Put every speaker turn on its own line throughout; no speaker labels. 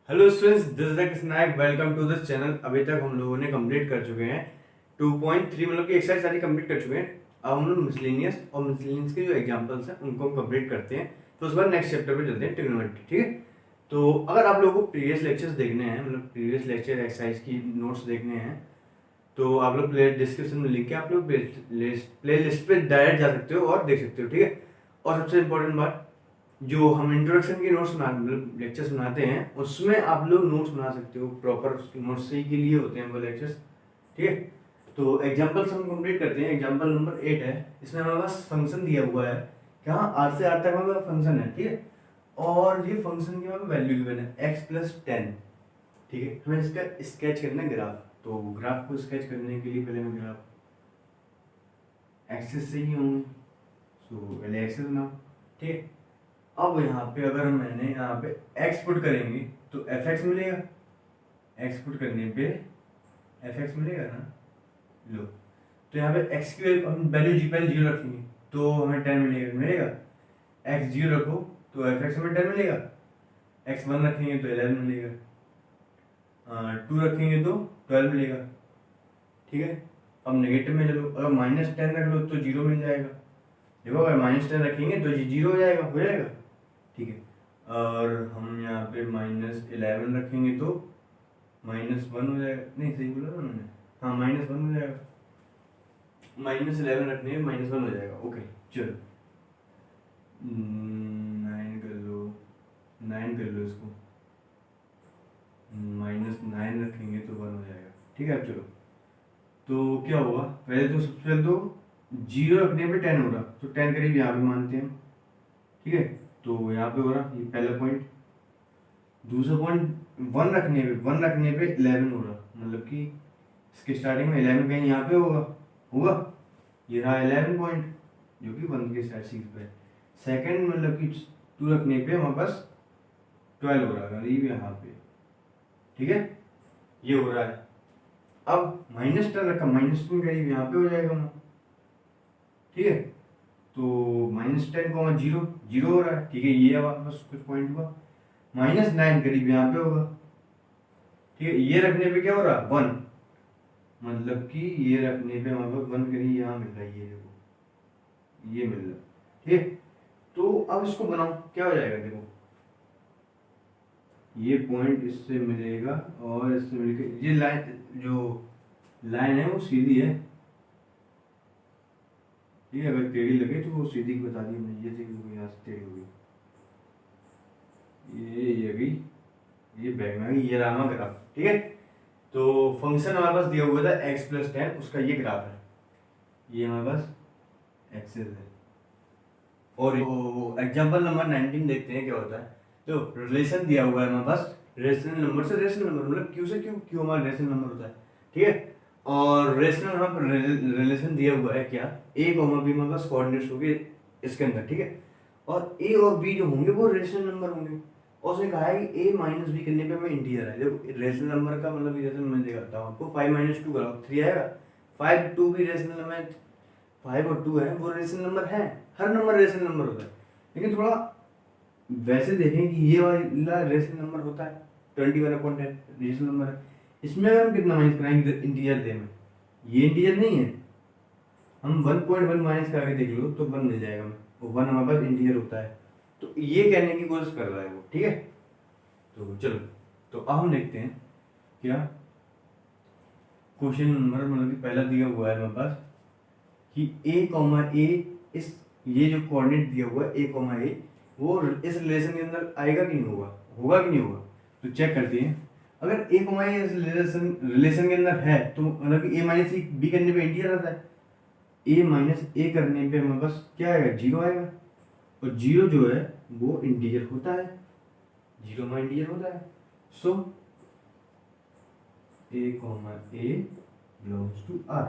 Hello students, this is Nayak. Welcome to this channel. अभी तक हम लोगों ने कंप्लीट कर चुके हैं 2.3, मतलब कि एक्सरसाइज सारी कंप्लीट कर चुके हैं। अब हम लोग मिसलेनियस और मिसलेनियस के जो एग्जांपल्स हैं उनको हम कंप्लीट करते हैं। तो उसके बाद नेक्स्ट चैप्टर पे चलते हैं, ट्रिग्नोमेट्री। ठीक है। तो अगर आप लोगों को प्रीवियस लेक्चर्स देखने हैं, मतलब प्रीवियस लेक्चर एक्सरसाइज की नोट्स देखने हैं, तो आप लोग प्ले डिस्क्रिप्शन में लिंक है, आप लोग प्ले लिस्ट पे डायरेक्ट जा सकते हो और देख सकते हो। ठीक है। और सबसे इम्पोर्टेंट बात, जो हम इंट्रोडक्शन की नोट्स मतलब लेक्चर्स बनाते हैं, उसमें आप लोग नोट्स बना सकते हो प्रॉपर। नोट्स ही के लिए होते हैं वो लेक्चर्स। ठीक है। तो एग्जांपल्स हम कंप्लीट करते हैं। एग्जांपल नंबर 8 है। इसमें हमारे पास फंक्शन दिया हुआ है कि हाँ, आर से आर तक हमारे पास फंक्शन है। ठीक है। और ये फंक्शन की हमारे वैल्यू गिवन है x+10। ठीक है। हमें इसका स्केच करना है ग्राफ। तो ग्राफ को स्केच करने के लिए पहले मैं ग्राफ एक्सिस से ही होंगे, तो पहले एक्सिस बनाओ। ठीक है। अब यहाँ पे अगर मैंने यहाँ पे x पुट करेंगे तो fx मिलेगा। x पुट करने पे fx मिलेगा ना। लो, तो यहाँ पे x की वैल्यू जी पहले 0 रखेंगे तो हमें 10 मिलेगा। x 0 रखो तो fx हमें 10 मिलेगा। x 1 रखेंगे तो 11 मिलेगा। 2 रखेंगे तो 12 मिलेगा। ठीक है। अब नेगेटिव में चलो, अगर -10 रख लो तो 0 मिल जाएगा। देखो, अगर -10 रखेंगे तो ये 0 हो जाएगा। ठीक है। और हम यहाँ पे -11 रखेंगे तो -1 हो जाएगा। नहीं, सही बोला ना उन्होंने। हाँ, -1 हो जाएगा। -11 रखने में -1 हो जाएगा। ओके, चलो 9 कर लो, 9 कर लो इसको। -9 रखेंगे तो 1 हो जाएगा। ठीक है। अब चलो, तो क्या होगा, पहले तो सबसे पहले तो 0 रखने पे 10 होगा, तो 10 करीब यहाँ पे मानते हैं। ठीक है। तो यहाँ पे हो रहा, ये पहला पॉइंट। दूसरा पॉइंट, 1 रखने पे 11 हो रहा, मतलब कि इसके स्टार्टिंग में 11 कहीं यहाँ पे होगा होगा ये रहा 11 पॉइंट, जो कि 1 के साइड सीट पे है। सेकंड, मतलब कि 2 रखने पे हमारे पास 12 हो रहा है करीब यहाँ पे। ठीक है। ये हो रहा है। अब -10 रखा, -2 करीब यहाँ पे हो जाएगा वहाँ। ठीक है। तो -10, 0 0 हो रहा है। ठीक है। ये अब आपके पास कुछ पॉइंट हुआ। -9 करीब यहाँ पे होगा। ठीक है। ये रखने पे क्या हो रहा, 1, मतलब कि ये रखने पे हमारे पास 1 करीब यहाँ मिल रहा है। ये देखो, ये मिल रहा है। ठीक है। तो अब इसको बनाओ, क्या हो जाएगा, देखो ये पॉइंट इससे मिलेगा और इससे मिलकर ये लाइन, जो लाइन है वो सीधी है। ठीक है। अगर टेढ़ी लगे तो वो सीधी की बता दी हमने। ये देखो, यहाँ से टेढ़ी होगी, ये गई, ये बैक में आ गई, ये रहा हमारा ग्राफ। ठीक है। तो फंक्शन हमारे पास दिया हुआ था x+10, उसका ये ग्राफ है। ये हमारे पास एक्सेस है। और एग्जांपल नंबर 19 देखते हैं क्या होता है। तो रिलेशन दिया हुआ है हमारे पास, रेशनल नंबर से रेशनल नंबर, मतलब क्यू से क्यू, क्यू हमारा रेशनल नंबर होता है। ठीक है। और रेशनल हमारे पास रिलेशन दिया हुआ है क्या, a, b हमारे पास कोऑर्डिनेट्स होंगे इसके अंदर। ठीक है। और a और b जो होंगे वो रेशनल नंबर होंगे। और उसने कहा है कि a - b करने पे हमें इंटीजर है। देखो, रेशनल नंबर का मतलब, जैसे मैं दिखाता हूँ आपको, 5 - 2 करो 3 आएगा। 5 2 भी रेशनल नंबर, 5 और 2 है वो रेशनल नंबर है। हर नंबर रेशनल नंबर होता है, लेकिन थोड़ा वैसे देखें कि ये वाला रेशनल नंबर होता है। 21/10 रेशनल नंबर है। इसमें हम कितना माइनस कराएंगे इंटीजर दे में, ये इंटीजर नहीं है। हम 1.1 माइनस करके देख लो तो 1 मिल जाएगा हमें, वो 1 हमारे पास इंटीजर होता है। तो ये कहने की कोशिश कर रहा है वो। ठीक है। तो चलो, तो अब हम देखते हैं क्या क्वेश्चन नंबर, मतलब कि पहला दिया हुआ है हमारे पास कि a, इस ये जो कोऑर्डिनेट दिया हुआ है a, वो इस रिलेशन के अंदर आएगा कि नहीं होगा, होगा कि नहीं होगा। तो चेक करते हैं। अगर a, इस रिलेशन के अंदर है तो मतलब कि a - b करने पे इंटीजर आता है। a - करने पे हमारे पास क्या आएगा, 0 आएगा। और 0 जो है वो इंटीजर होता है, 0 में इंटीजर होता है। So a, belongs to r।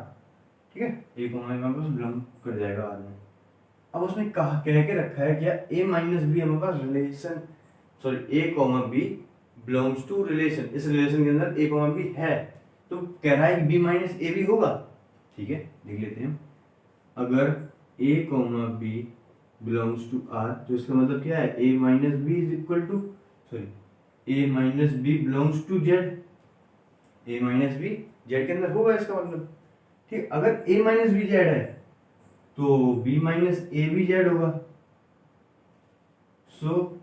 ठीक है। a, हमारे पास बिलोंग कर जाएगा r में। अब उसने कहा, कह के रखा है क्या, a - b हमारे पास relation, sorry a, b belongs to relation, इस रिलेशन के अंदर a, b है। तो कह रहा है b - a भी होगा। ठीक है, देख लेते हैं। अगर a, b belongs to r, तो इसका मतलब क्या है, a - b is equal to, sorry a minus b belongs to z, a minus b z के अंदर होगा इसका मतलब, ठीक। अगर ए माइनस बी जेड है तो बी माइनस ए भी जेड होगा, so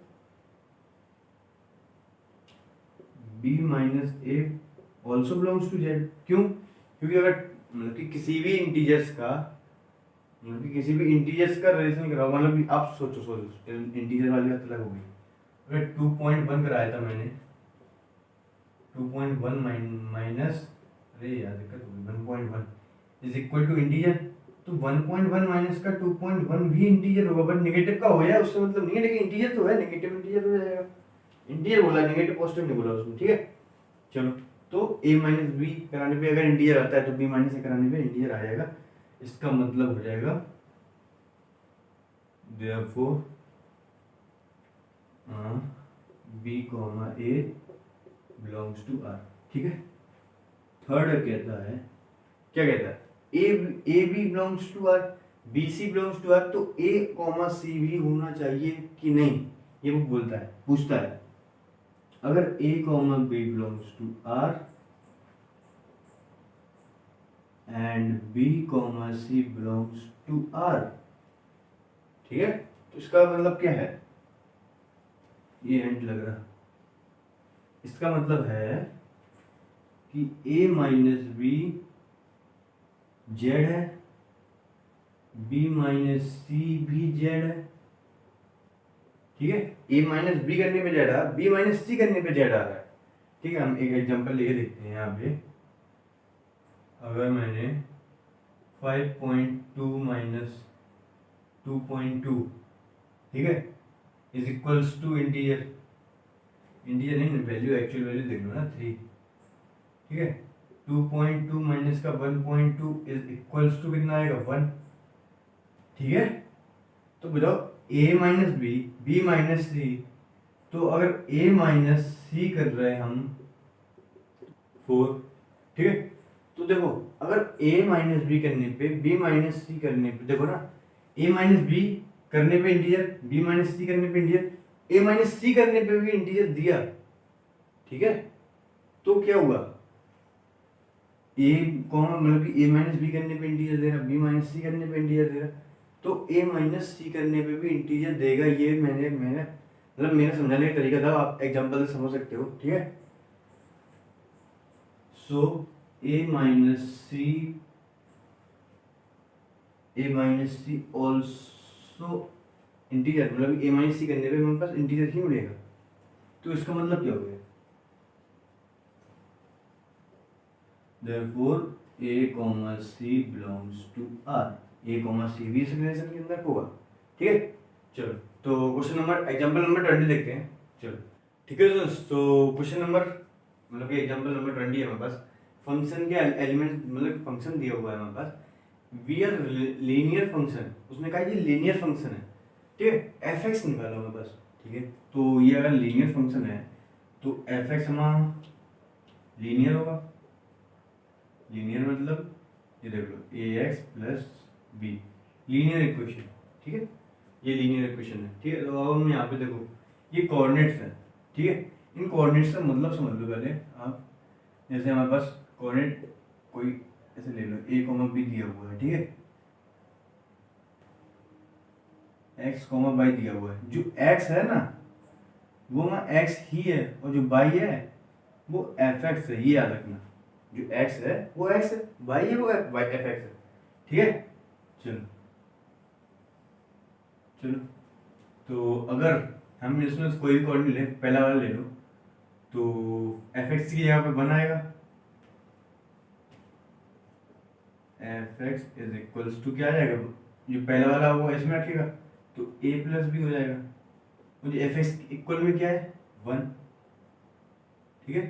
b minus a also belongs to Z. क्यों? क्योंकि अगर मतलब कि किसी भी इंटीजर्स का रिलेशन कराओ, मतलब कि आप सोचो इंटीजर वाली बात अलग हो गई। अगर 2.1 कराया था मैंने, 2.1 माइनस, अरे यार दिक्कत हो गई, 1.1 इज इक्वल टू इंटीजर, तो 1.1 माइनस का 2.1 भी इंटीजर होगा, बट नेगेटिव का हो जाए उससे मतलब नहीं है, लेकिन इंटीजर तो है, नेगेटिव इंटीजर हो जाएगा। इंटीजर बोला, नेगेटिव पॉजिटिव नहीं बोला उसमें, ठीक है। चलो, तो a माइनस बी कराने पे अगर इंटीजर आता है तो b माइनस ए कराने पे इंटीजर आ जाएगा। इसका मतलब हो जाएगा therefore b comma a belongs to r, ठीक है। थर्ड कहता है, क्या कहता है, a b belongs to r, b c belongs to r, तो ए कॉमा सी भी होना चाहिए कि नहीं, ये वो बोलता है, पूछता है। अगर a comma b belongs to R and b comma c belongs to are, ठीक है, तो इसका मतलब क्या है, ये एंड लग रहा, इसका मतलब है कि ए माइनस बी जेड है, बी माइनस सी भी जेड है, ठीक है। ए माइनस बी करने पे जेड आ रहा, बी माइनस सी करने पे जेड आ रहा है, ठीक है। हम एक एग्जांपल लेके देखते हैं यहाँ पे। अगर मैंने 5.2 माइनस 2.2, ठीक है, इज इक्वल्स टू इंटीजर नहीं, वैल्यू एक्चुअल वैल्यू देख लो ना, 3, ठीक है। 2.2 माइनस का 1.2 इज इक्वल्स टू कितना आएगा, 1, ठीक है। तो बताओ a minus b, b minus c, तो अगर a माइनस सी कर रहे हैं हम 4, ठीक है, तो देखो अगर a माइनस बी करने पे, b माइनस सी करने पे, देखो ना, a माइनस बी करने पे इंटीजर, b माइनस सी करने पे इंटीजर, a माइनस सी करने पे भी इंटीजर दिया, ठीक है। तो क्या हुआ, a कॉमा मतलब कि a माइनस बी करने पे इंटीजर दे रहा, b माइनस सी करने पे इंटीजर दे रहा, तो a माइनस सी करने पे भी इंटीजर देगा। ये मैंने मतलब मेरा समझाने का तरीका था, आप एग्जांपल से समझ सकते हो, ठीक है। So a minus c also integer, मतलब a माइनस सी करने पे मेरे पास इंटीजर ही मिलेगा। तो इसका मतलब क्या हो गया, therefore a comma c belongs to r, a comma c भी इस रिलेशन के अंदर होगा, ठीक है। चलो, तो क्वेश्चन नंबर, एग्जांपल नंबर 20 देखते हैं। चलो, ठीक है दोस्तों, तो क्वेश्चन नंबर मतलब कि एग्जांपल नंबर 20 है हमारे पास। फंक्शन के एलिमेंट, मतलब फंक्शन दिया हुआ है हमारे पास, वी आर लीनियर फंक्शन, उसने कहा ये लीनियर फंक्शन है, ठीक है। एफ एक्स निकालो हमारे पास, ठीक है। तो ये अगर लीनियर फंक्शन है तो एफ एक्स हमारा लीनियर होगा। लीनियर मतलब ये देख लो, a x plus b, linear equation, ठीक है, ये लीनियर इक्वेशन है, ठीक है। तो अब हम यहाँ पे देखो, ये कोऑर्डिनेट्स है, ठीक है। इन कोऑर्डिनेट्स का मतलब समझ लो पहले आप। जैसे हमारे पास कोऑर्डिनेट कोई ऐसे ले लो, ए कॉमा बी दिया हुआ है, ठीक है, एक्स कॉमा वाई दिया हुआ है। जो एक्स है ना वो ना एक्स ही है, और जो वाई है वो एफ एक्स है, ये याद रखना। जो एक्स है वो एक्स है, वाई है वो वाई एफ एक्स है, ठीक है। चलो चलो, तो अगर हम इसमें से कोई भी कोऑर्डिनेट ले, पहला वाला ले लो, तो एफ एक्स की जगह पे 1 आएगा, f x is equals to क्या आ जाएगा, जो पहला वाला वो इसमें रखेगा तो ए प्लस बी हो जाएगा, मुझे एफ एक्स इक्वल में क्या है 1, ठीक है।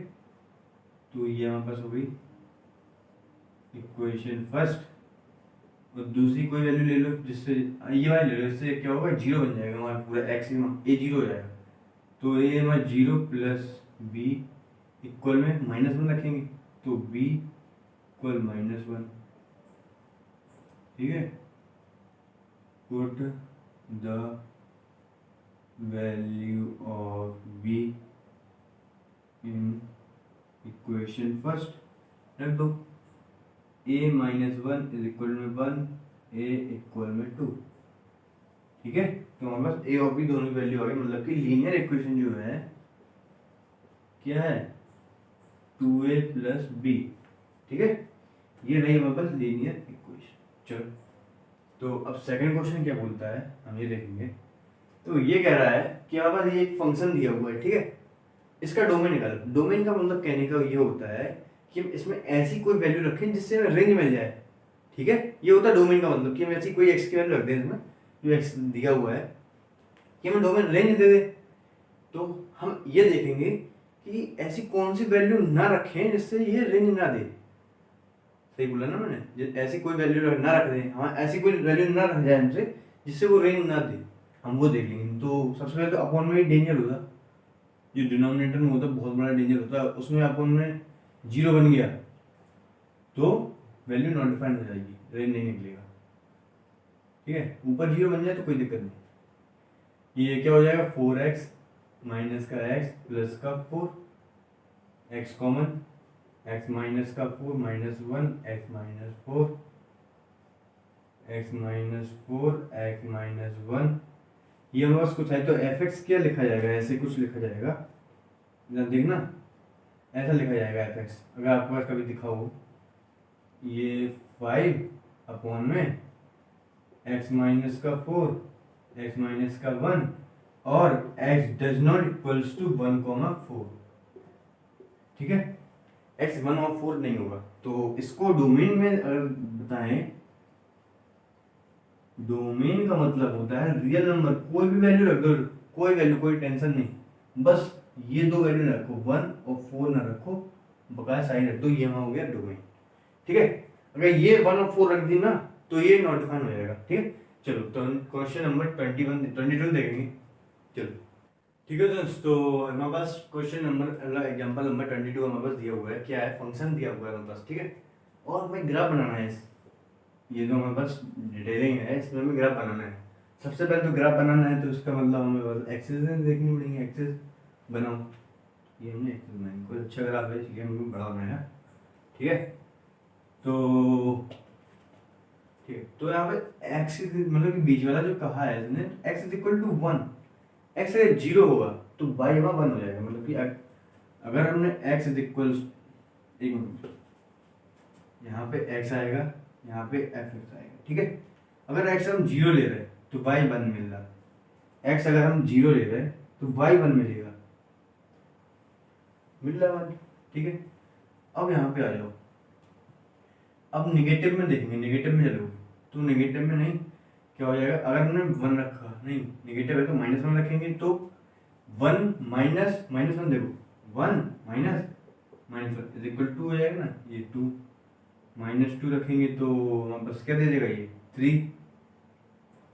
तो ये हमारे पास हो गई इक्वेशन फर्स्ट, और दूसरी कोई वैल्यू ले लो जिससे ये वाली ले लो, इससे क्या होगा 0 बन जाएगा हमारा पूरा एक्स, ए 0 हो जाएगा। तो ए हमारा 0 प्लस बी इक्वल में -1 रखेंगे, तो बी इक्वल -1, ठीक है। Put the value of be in equation first रख दो, a minus one is equal में वन, a इक्वल में टू। ठीक है, तो हमारे पास a और b दोनों की वैल्यू आ गई, मतलब कि लीनियर इक्वेशन जो है क्या है 2a प्लस बी। ठीक है, ये रही हमारे पास लीनियर इक्वेशन। चलो, तो अब सेकंड क्वेश्चन क्या बोलता है हम ये देखेंगे। तो ये कह रहा है कि हमारे पास ये एक फंक्शन दिया हुआ है, ठीक है, इसका डोमेन निकालो। डोमेन का मतलब कहने का ये होता है कि हम इसमें ऐसी कोई वैल्यू रखें जिससे हमें रेंज मिल जाए। ठीक है, ये होता है डोमेन का मतलब कि हम ऐसी कोई एक्स की वैल्यू रख दें इसमें, जो एक्स दिया हुआ है, कि हमें डोमेन रेंज दे दे। तो हम ये देखेंगे कि ऐसी कौन सी वैल्यू ना रखें जिससे ये रेंज ना दे। सही बोला ना मैंने, ऐसी कोई वैल्यू ना रख दें, हाँ ऐसी कोई वैल्यू ना रख जाए हमसे जिससे वो रेंज ना दे, हम वो देख लेंगे। तो सबसे पहले तो अपॉन में डेंजर होता, जो डिनोमिनेटर में होता है बहुत बड़ा डेंजर होता है, उसमें अपॉन में जीरो बन गया तो वैल्यू नॉट डिफाइंड हो जाएगी, रेंज नहीं निकलेगा। ठीक है, ऊपर जीरो बन जाए तो कोई दिक्कत नहीं। ये क्या हो जाएगा 4x माइनस का x प्लस का 4, x कॉमन, x माइनस का 4 minus 1, x minus 4, x minus 4, x minus 1। ये हमारे पास कुछ है तो fx क्या लिखा जाएगा, ऐसे कुछ लिखा जाएगा, देखना ऐसा लिखा जाएगा fx। अगर आपके पास कभी दिखा हो, ये 5 अपॉन में x माइनस का 4, x माइनस का 1 और x does not equals to 1,4। ठीक है, x 1 और 4 नहीं होगा। तो इसको डोमेन में अगर बताएं, डोमेन का मतलब होता है रियल नंबर, कोई भी वैल्यू रख दो, कोई वैल्यू, कोई टेंशन नहीं, बस ये दो वैल्यू रखो, 1 और 4 ना रखो, बकाया साइन रख दो, ये वहां हो गया डोमेन। ठीक है, अगर ये 1 और 4 रख दी ना तो ये नॉट डिफाइन हो जाएगा। ठीक है, चलो तो क्वेश्चन नंबर 22 देखेंगे। चलो ठीक है दोस्तों, हमारे पास क्वेश्चन नंबर एग्जांपल नंबर 22 हमारे पास दिया हुआ है, क्या है, फंक्शन दिया हुआ है हमारे पास। ठीक है, और हमें ग्राफ बनाना है। ये जो हमारे पास डिटेलिंग है इसमें हमें ग्राफ बनाना है। सबसे पहले तो ग्राफ बनाना है तो उसका मतलब हमें बस एक्सेस देखनी पड़ेंगी। एक्सेस बनाओ, ये हमने एक्सेस बनाई, कोई अच्छा ग्राफ है इसलिए हमको बड़ा बनाया। ठीक है, तो ठीक है, तो यहाँ पे एक्स मतलब कि बीच वाला जो कहा है इसने, x is equal to 1, x अगर 0 होगा तो वाई वहाँ 1 हो जाएगा। मतलब कि अगर हमने एक्स इज इक्वल, एक मिनट, यहाँ पे एक्स आएगा, यहाँ पे एफ एक्स आएगा। ठीक है, अगर एक्स हम 0 ले रहे हैं तो वाई 1 मिल रहा, एक्स अगर हम 0 ले रहे हैं तो वाई 1 मिलेगा, मिल रहा 1। ठीक है, अब यहाँ पे आ जाओ, अब निगेटिव में देखेंगे, निगेटिव में चलोगे तो निगेटिव में नहीं क्या हो जाएगा, अगर हमने 1 रखा, नहीं निगेटिव है तो -1 रखेंगे तो 1 माइनस -1, देखो 1 माइनस -1 इज इक्वल 2 हो जाएगा ना, ये 2 -2 रखेंगे तो हमारे पास क्या दे देगा, ये 3।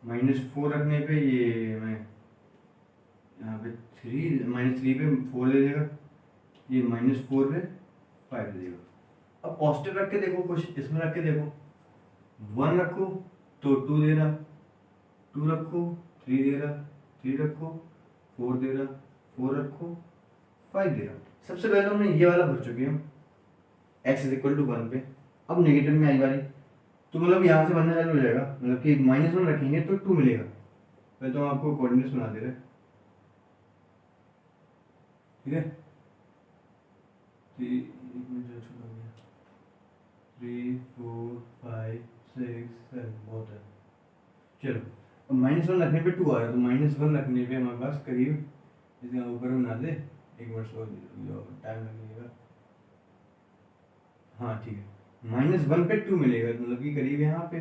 -4 रखने पे ये मैं यहाँ पे 3 -3 पे 4 दे देगा, ये -4 पे 5 दे देगा। अब पॉजिटिव रख के देखो, कुछ इसमें रख के देखो, 1 रखो तो 2 दे रहा, 2 रखो 3 दे रहा, 3 रखो 4 दे रहा, 4 रखो 5 दे रहा। सबसे पहले हमने ये वाला भर चुके हैं x इज इक्वल टू 1 पे। अब नेगेटिव में आई बारी तो मतलब यहाँ से बनना चालू हो जाएगा, मतलब कि -1 रखेंगे तो 2 मिलेगा। पहले तो हम आपको कोऑर्डिनेट्स बना दे रहे, ठीक है, 3 4 5 6 7 बहुत है। चलो अब -1 रखने पे 2 आ रहा है, तो -1 रखने पे हमारे पास करीब, इसे ऊपर बना दे, एक मिनट टाइम लगेगा, हाँ ठीक है, -1 पे 2 मिलेगा, मतलब कि करीब यहाँ पे।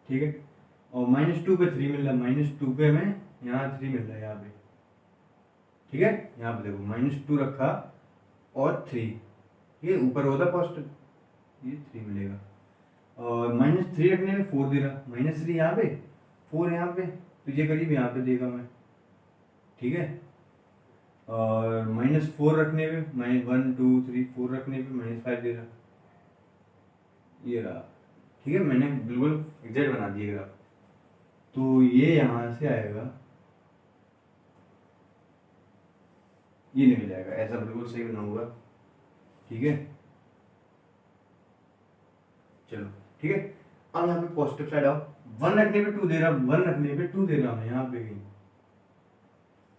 ठीक है, और -2 पे 3 मिल रहा है, -2 पे हमें यहाँ 3 मिल रहा है यहाँ पे। ठीक है, यहाँ पे देखो -2 रखा और 3, ये ऊपर होता पॉजिटिव, ये 3 मिलेगा। और -3 रखने में 4 दे रहा, -3 यहाँ पे 4 यहाँ पे, तो ये करीब यहाँ पे देगा मैं। ठीक है, और -4 रखने पे -1 2 3 4 रखने पे -5 दे रहा, ये रहा। ठीक है, मैंने बिल्कुल एग्जैक्ट बना दिएगा, तो ये यहाँ से आएगा ये निकल जाएगा, ऐसा बिल्कुल सही बना हुआ। ठीक है, चलो ठीक है। अब यहाँ पे पॉजिटिव साइड आओ, 1 रखने पे 2 दे रहा, 1 रखने पे 2 दे रहा हूँ, यहाँ पे कहीं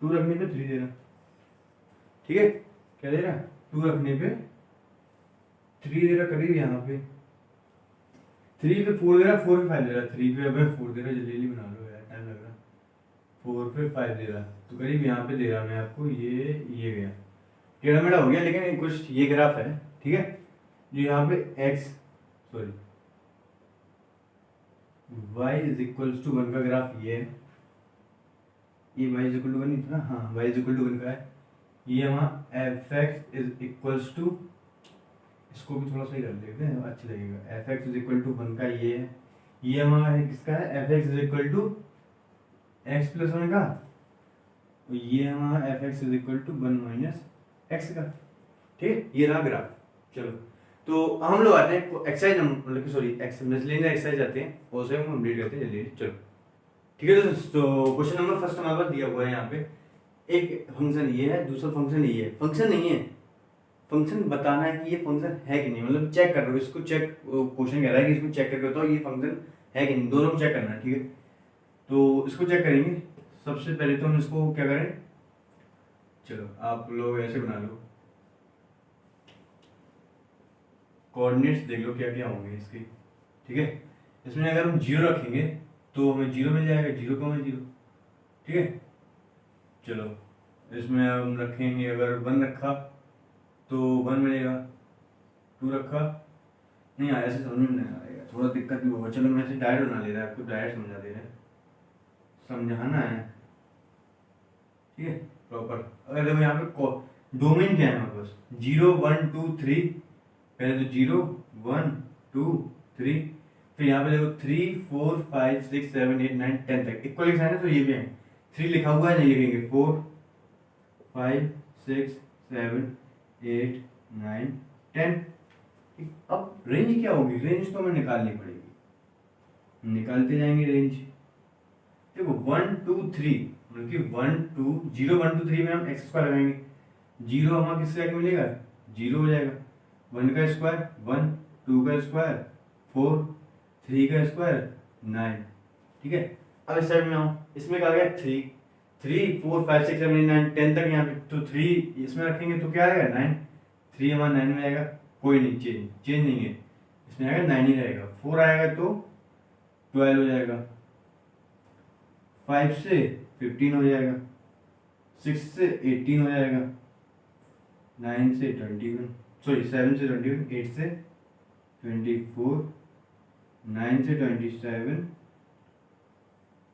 2 रखने पे 3 दे रहा। ठीक है, क्या दे रहा, 2 रखने पे 3 दे रहा, करीब यहाँ पे 3 पे 4 दे रहा, 4 पे 5 दे रहा, 3 पे अब 4 दे रहा, जल्दी जल्दी बना लो यार, टाइम लग रहा। 4 पे 5 दे रहा, तो करीब यहाँ पे दे रहा मैं आपको, ये गया, टेढ़ा मेढ़ा हो गया, लेकिन कुछ ये ग्राफ है। ठीक है, जो यहाँ पे y इज इक्वल्स टू 1 का ग्राफ ये है, ये y इज इक्वल टू 1 नहीं था ना, हाँ y इज इक्वल टू 1 का है। ये हमारा f x is equals to, इसको भी थोड़ा सही कर लेते हैं, अच्छा लगेगा। F x is equal to 1 का ये है, ये हमारा है किसका है, f x is equal to x plus 1 का, तो ये हमारा f x is equal to 1 minus x का। ठीक है, ये रहा ग्राफ। चलो, तो हम लोग आते हैं एक्सरसाइज, मतलब कि सॉरी एक्सरसाइज आते हैं, और उसे हम कंप्लीट करते हैं जल्दी। चलो ठीक है दोस्तों, तो क्वेश्चन नंबर फर्स्ट हमारे पास दिया हुआ है यहाँ पे, एक फंक्शन ये है, दूसरा फंक्शन ये है। फंक्शन नहीं है, फंक्शन बताना है कि ये फंक्शन है कि नहीं, मतलब चेक कर रहे हो इसको, चेक क्वेश्चन कह रहा है कि इसको चेक करके बताओ ये फंक्शन है कि नहीं, दोनों को चेक करना है। ठीक है, तो इसको चेक करेंगे। सबसे पहले तो हम इसको क्या करें, चलो आप लोग ऐसे बना लो, कोऑर्डिनेट्स देख लो क्या क्या होंगे इसके। ठीक है, इसमें अगर हम 0 रखेंगे तो हमें 0 मिल जाएगा, 0 को हमें 0। ठीक है, चलो इसमें हम रखेंगे, अगर 1 रखा तो 1 मिलेगा, 2 रखा नहीं आया, ऐसे समझ में नहीं आएगा, थोड़ा दिक्कत भी होगा। चलो मैं ऐसे डायरेक्ट बना ले रहा है, आपको डायरेक्ट समझा दे रहे हैं, समझाना है। ठीक है, प्रॉपर। अगर देखो यहाँ पे डोमेन क्या है हमारे पास, 0 1 2 3, पहले तो 0 1 2 3, फिर यहाँ पे देखो 3 4 5 6 7 8 9 10 तक इक्वल साइन है, तो ये भी है। 3 लिखा हुआ है, नहीं लिखेंगे, 4 5 6 7 8 9 10। अब रेंज क्या होगी, रेंज तो हमें निकालनी पड़ेगी, निकालते जाएंगे रेंज। देखो 1 2 3, मतलब कि 1 2 0 1 2 3 में हम एक्स स्क्वायर लगाएंगे, 0 हमारा किससे आगे मिलेगा, 0 हो जाएगा, 1 का स्क्वायर 1, 2 का स्क्वायर 4, 3 का स्क्वायर 9। ठीक है, अब इस साइड में आओ, इसमें क्या आ गया 3 3 4 5 6 7 8 9 10 तक यहाँ पे, तो 3 इसमें रखेंगे तो क्या आएगा 9, 3 हमारा 9 में आएगा, कोई नहीं, चेंज नहीं है, इसमें आएगा 9 ही रहेगा। 4 आएगा तो 12 हो जाएगा, 5 से 15 हो जाएगा, 6 से 18 हो जाएगा, 9 से 21, सॉरी 7 से 21, 8 से 24, 9 से 27,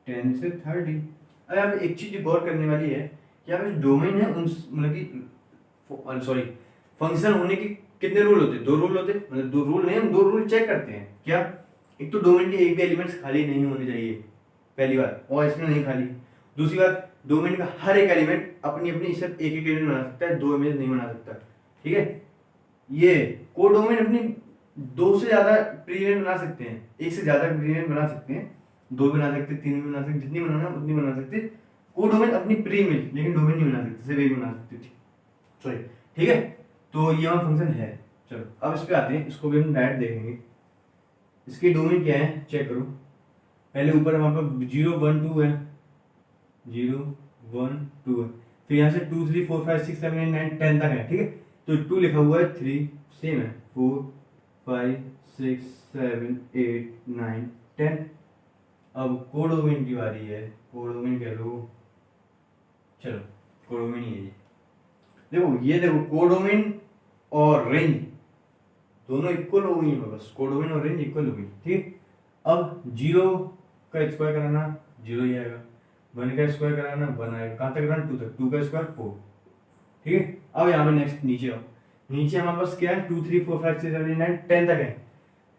10 से 30। अब यहाँ पे एक चीज गौर करने वाली है कि यहाँ पे डोमेन है, उन मतलब कि सॉरी फंक्शन होने के कितने रूल होते हैं, 2 रूल होते हैं, मतलब 2 रूल नहीं, हम 2 रूल चेक करते हैं। क्या, एक तो डोमेन के एक भी एलिमेंट्स खाली नहीं होने चाहिए, पहली बात, और इसमें नहीं खाली। दूसरी बात, डोमेन का हर एक एलिमेंट अपनी अपनी सिर्फ एक एक एलिमेंट बना सकता है, 2 इमेज नहीं बना सकता। ठीक है, ये कोडोमेन अपनी 2 से ज्यादा प्री इवेंट बना सकते हैं, 1 से ज्यादा प्री इवेंट बना सकते हैं, 2 भी बना सकते, 3 भी बना सकते, जितनी बनाना उतनी बना सकते। कोडोमेन अपनी प्री इमेज, लेकिन डोमेन नहीं बना सकते, सिर्फ एक बना सकते। सॉरी, ठीक है, तो ये हमारा फंक्शन है। चलो अब इस पे आते हैं, इसको भी हम डायरेक्ट देखेंगे, इसकी डोमेन क्या है चेक करो। पहले ऊपर हमारे पास 0 1 2 है, 0 1 2 है, फिर यहाँ से 2 3 4 5 6 7 8 9 10 तक है। ठीक है, तो 2 लिखा हुआ है, 3 सेम है, 4 5 6 7 8 9 10। अब कोडोमेन की बारी है, कोडोमेन कह लो, चलो कोडोमेन ही है ये। देखो ये देखो, कोडोमेन और रेंज दोनों इक्वल हो गई है, बस कोडोमेन और रेंज इक्वल हो गई। ठीक, अब 0 का स्क्वायर कराना 0 ही आएगा, 1 का स्क्वायर कराना 1 आएगा, कहाँ तक कराना 2 तक, 2 का स्क्वायर 4। ठीक है, अब यहाँ पे नेक्स्ट नीचे आओ, नीचे हमारे पास क्या है 2 3 4 5 6 7 8 9 10 तक है,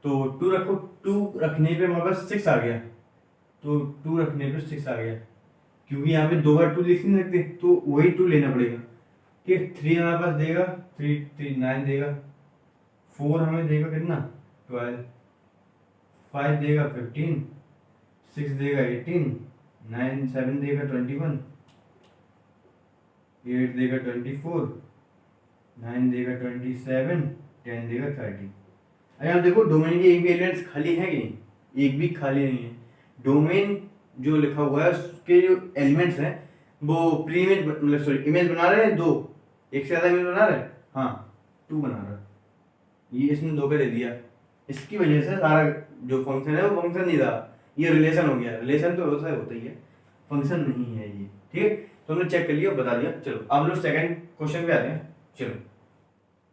तो 2 रखो, 2 रखने पे हमारे पास 6 आ गया, तो 2 रखने पे 6 आ गया, क्योंकि यहाँ पे 2 बार 2 लिख नहीं सकते, तो वही 2 लेना पड़ेगा। ठीक है, 3 हमारे पास देगा, 3 3 9 देगा, 4 हमें देगा कितना 12, 5 देगा 15, 6 देगा 18, 9 7 देगा 21, 8 देगा 24, 9 देगा 27, 10 देगा 30। अरे आप देखो डोमेन के एक भी एलिमेंट्स खाली है कि नहीं, एक भी खाली नहीं है। डोमेन जो लिखा हुआ है उसके जो एलिमेंट्स हैं वो प्री इमेज मतलब सॉरी इमेज बना रहे हैं दो, एक से ज़्यादा इमेज बना रहे हैं, हाँ 2 बना रहा है, ये इसने 2 का दे दिया। इसकी वजह से सारा जो फंक्शन है वो फंक्शन नहीं रहा, ये रिलेशन हो गया। रिलेशन तो होता ही है, फंक्शन नहीं है ये, ठीक है। तो हमने चेक कर लिया, बता दिया। चलो अब हम लोग सेकंड क्वेश्चन पे आते हैं। चलो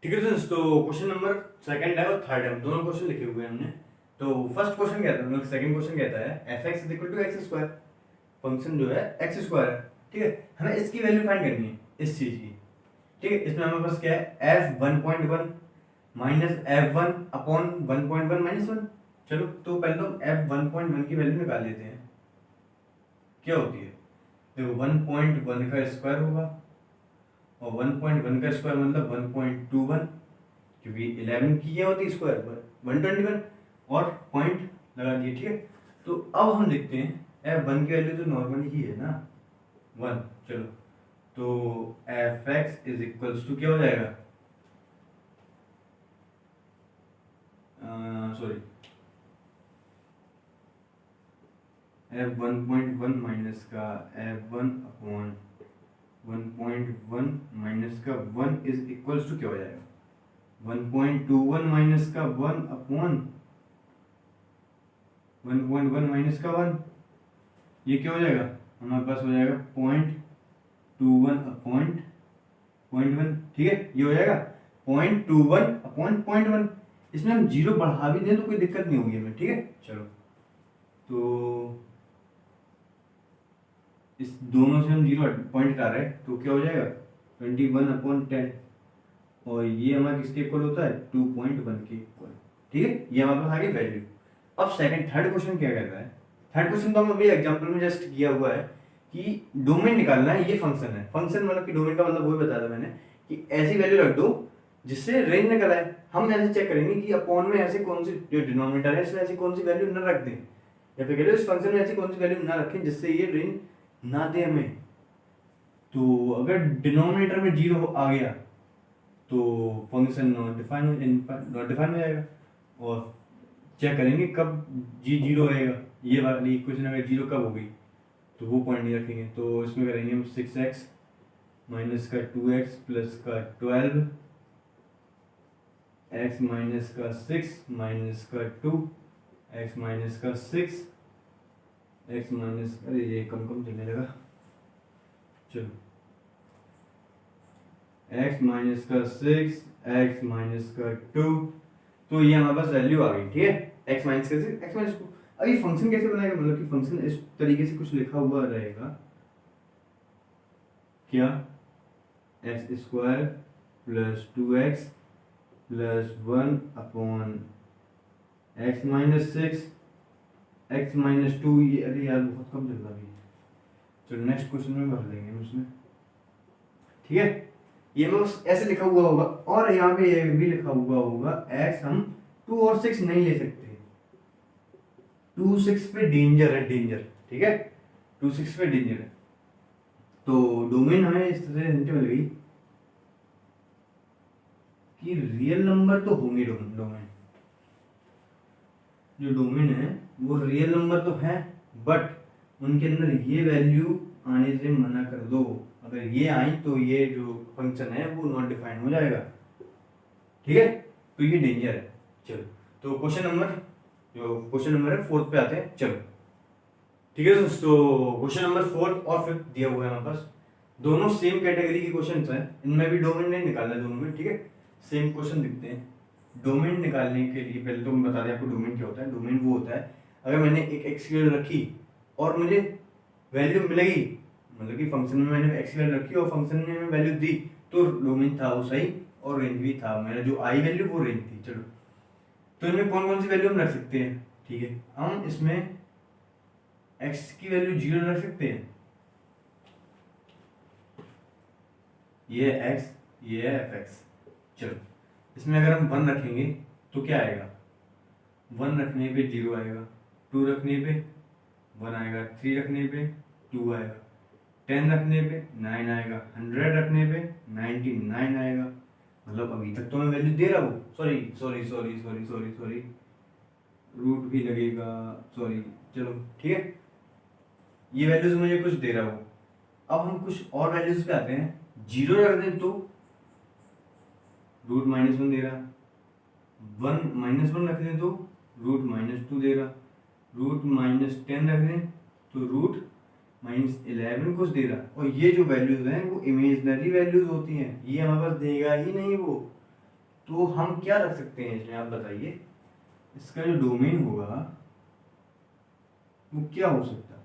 ठीक है दोस्तों, तो क्वेश्चन नंबर सेकंड है और थर्ड है, दोनों क्वेश्चन लिखे हुए हैं हमने। तो फर्स्ट क्वेश्चन कहता है मतलब सेकंड क्वेश्चन कहता है f(x) = x²। फंक्शन जो है x² है, ठीक है। हमें इसकी वैल्यू फाइंड करनी है इस चीज की, ठीक है। इसमें हमारे पास क्या है f(1.1) माइनस f(1)(1.1) -1। चलो तो पहले तो f(1.1) की वैल्यू निकाल लेते हैं, क्या होती है। देखो 1.1 का स्क्वायर होगा और 1.1 का स्क्वायर मतलब 1.21, क्योंकि 11 की ये होती है स्क्वायर 121 और पॉइंट लगा दिए, ठीक है। तो अब हम देखते हैं f(1) की वैल्यू तो नॉर्मली ही है ना 1। चलो तो f(x) = क्या हो जाएगा, सॉरी f(1.1) माइनस का f(1)(1.1) माइनस का 1 = क्या हो जाएगा 1.21 माइनस का 1/(1.1) माइनस का 1, ये क्या हो जाएगा हमारे पास हो जाएगा 0.21/0.1, ठीक है। ये हो जाएगा 0.21/0.1। इसमें हम 0 बढ़ा भी दें तो कोई दिक्कत नहीं होगी हमें, ठीक है। चलो तो इस दोनों से हम 0 पॉइंट हटा रहे हैं तो क्या हो जाएगा 21/10, और ये हमारा किसके इक्वल होता है 2.1 के इक्वल, ठीक है। ये हमारे पास आ गई वैल्यू। अब थर्ड क्वेश्चन क्या कहता है। थर्ड क्वेश्चन तो हम अभी एग्जांपल में जस्ट किया हुआ है कि डोमेन निकालना है, ये फंक्शन है। फंक्शन मतलब कि डोमेन का मतलब वही बताया था मैंने कि ऐसी वैल्यू रख दो जिससे रेंज निकल आए। हम ऐसे चेक करेंगे कि अपॉन में ऐसे कौन सी जो डिनोमिनेटर है इसमें ऐसी कौन सी वैल्यू न रख दें, या फिर कह लो इस फंक्शन में ऐसी कौन सी वैल्यू ना रखें जिससे ये रेंज ना दे हमें। तो अगर डिनोमिनेटर में 0 आ गया तो फंक्शन नॉट डिफाइन हो जाएगा, और चेक करेंगे कब जी 0 रहेगा। ये वाली इक्वेशन अगर 0 कब होगी तो वो पॉइंट नहीं रखेंगे। तो इसमें करेंगे हम 6x माइनस का 2x प्लस का 12, x माइनस का 6 माइनस का 2, x माइनस का 6, x माइनस, अरे ये कम चलने लगा, चलो x माइनस का 6, x माइनस का 2, तो ये हमारे पास वैल्यू आ गई, ठीक है। x माइनस का 6, x माइनस 2। अब ये फंक्शन कैसे बनाएगा, मतलब कि फंक्शन इस तरीके से कुछ लिखा हुआ रहेगा, क्या x² plus 2x plus 1/x minus 6, x minus 2। ये अरे यार बहुत कम चल रहा है, चलो नेक्स्ट क्वेश्चन में भर लेंगे हम उसमें, ठीक है। ये में ऐसे लिखा हुआ होगा, और यहाँ पे ये भी लिखा हुआ होगा x हम 2 और 6 नहीं ले सकते, 2 6 पे डेंजर है, डेंजर, ठीक है। 2 6 पे डेंजर है। तो डोमेन हमें इस तरह से मिल गई कि रियल नंबर तो होंगे, डोमेन जो डोमेन है वो रियल नंबर तो है, बट उनके अंदर ये वैल्यू आने से मना कर दो। अगर ये आई तो ये जो फंक्शन है वो नॉट डिफाइंड हो जाएगा, ठीक है। तो ये डेंजर है। चलो तो क्वेश्चन नंबर है फोर्थ पे आते हैं। चलो ठीक है दोस्तों, क्वेश्चन नंबर 4 और 5 दिया हुआ है हमारे पास, दोनों सेम कैटेगरी के क्वेश्चंस हैं, इनमें भी डोमेन नहीं निकालना है दोनों में, ठीक है। सेम क्वेश्चन दिखते हैं। डोमेन निकालने के लिए पहले तो मैं बता दें आपको डोमेन क्या होता है। डोमेन वो होता है अगर मैंने एक एक्स की वैल्यू रखी और मुझे वैल्यू मिलेगी, मतलब कि फंक्शन में मैंने एक्स की वैल्यू रखी और फंक्शन में मैंने वैल्यू दी, तो डोमेन था वो सही और रेंज भी था, मेरा जो आई वैल्यू वो रेंज थी। चलो तो इनमें कौन कौन सी वैल्यू हम रख सकते हैं, ठीक है। हम इसमें x की वैल्यू 0 रख सकते हैं, ये है x, ये है fx। चलो इसमें अगर हम 1 रखेंगे तो क्या आएगा, 1 रखने पे 0 आएगा, 2 रखने पे 1 आएगा, 3 रखने पे 2 आएगा, 10 रखने पे 9 आएगा, 100 रखने पे 99 आएगा। मतलब अभी तक तो मैं वैल्यू दे रहा हूँ, sorry sorry sorry sorry sorry sorry, root भी लगेगा, सॉरी, चलो ठीक है, ये वैल्यूज मुझे कुछ दे रहा हूँ। अब हम कुछ और वैल्यूज पे आते हैं। 0 रख दें तो रूट -1 दे रहा, 1 रख दें तो रूट -2 दे रहा, रूट -10 रख दें तो रूट -11 कुछ दे रहा। और ये जो वैल्यूज हैं वो इमेजनरी वैल्यूज होती हैं, ये हमारे पास देगा ही नहीं वो। तो हम क्या रख सकते हैं इसमें, आप बताइए। इसका जो डोमेन होगा वो क्या हो सकता है?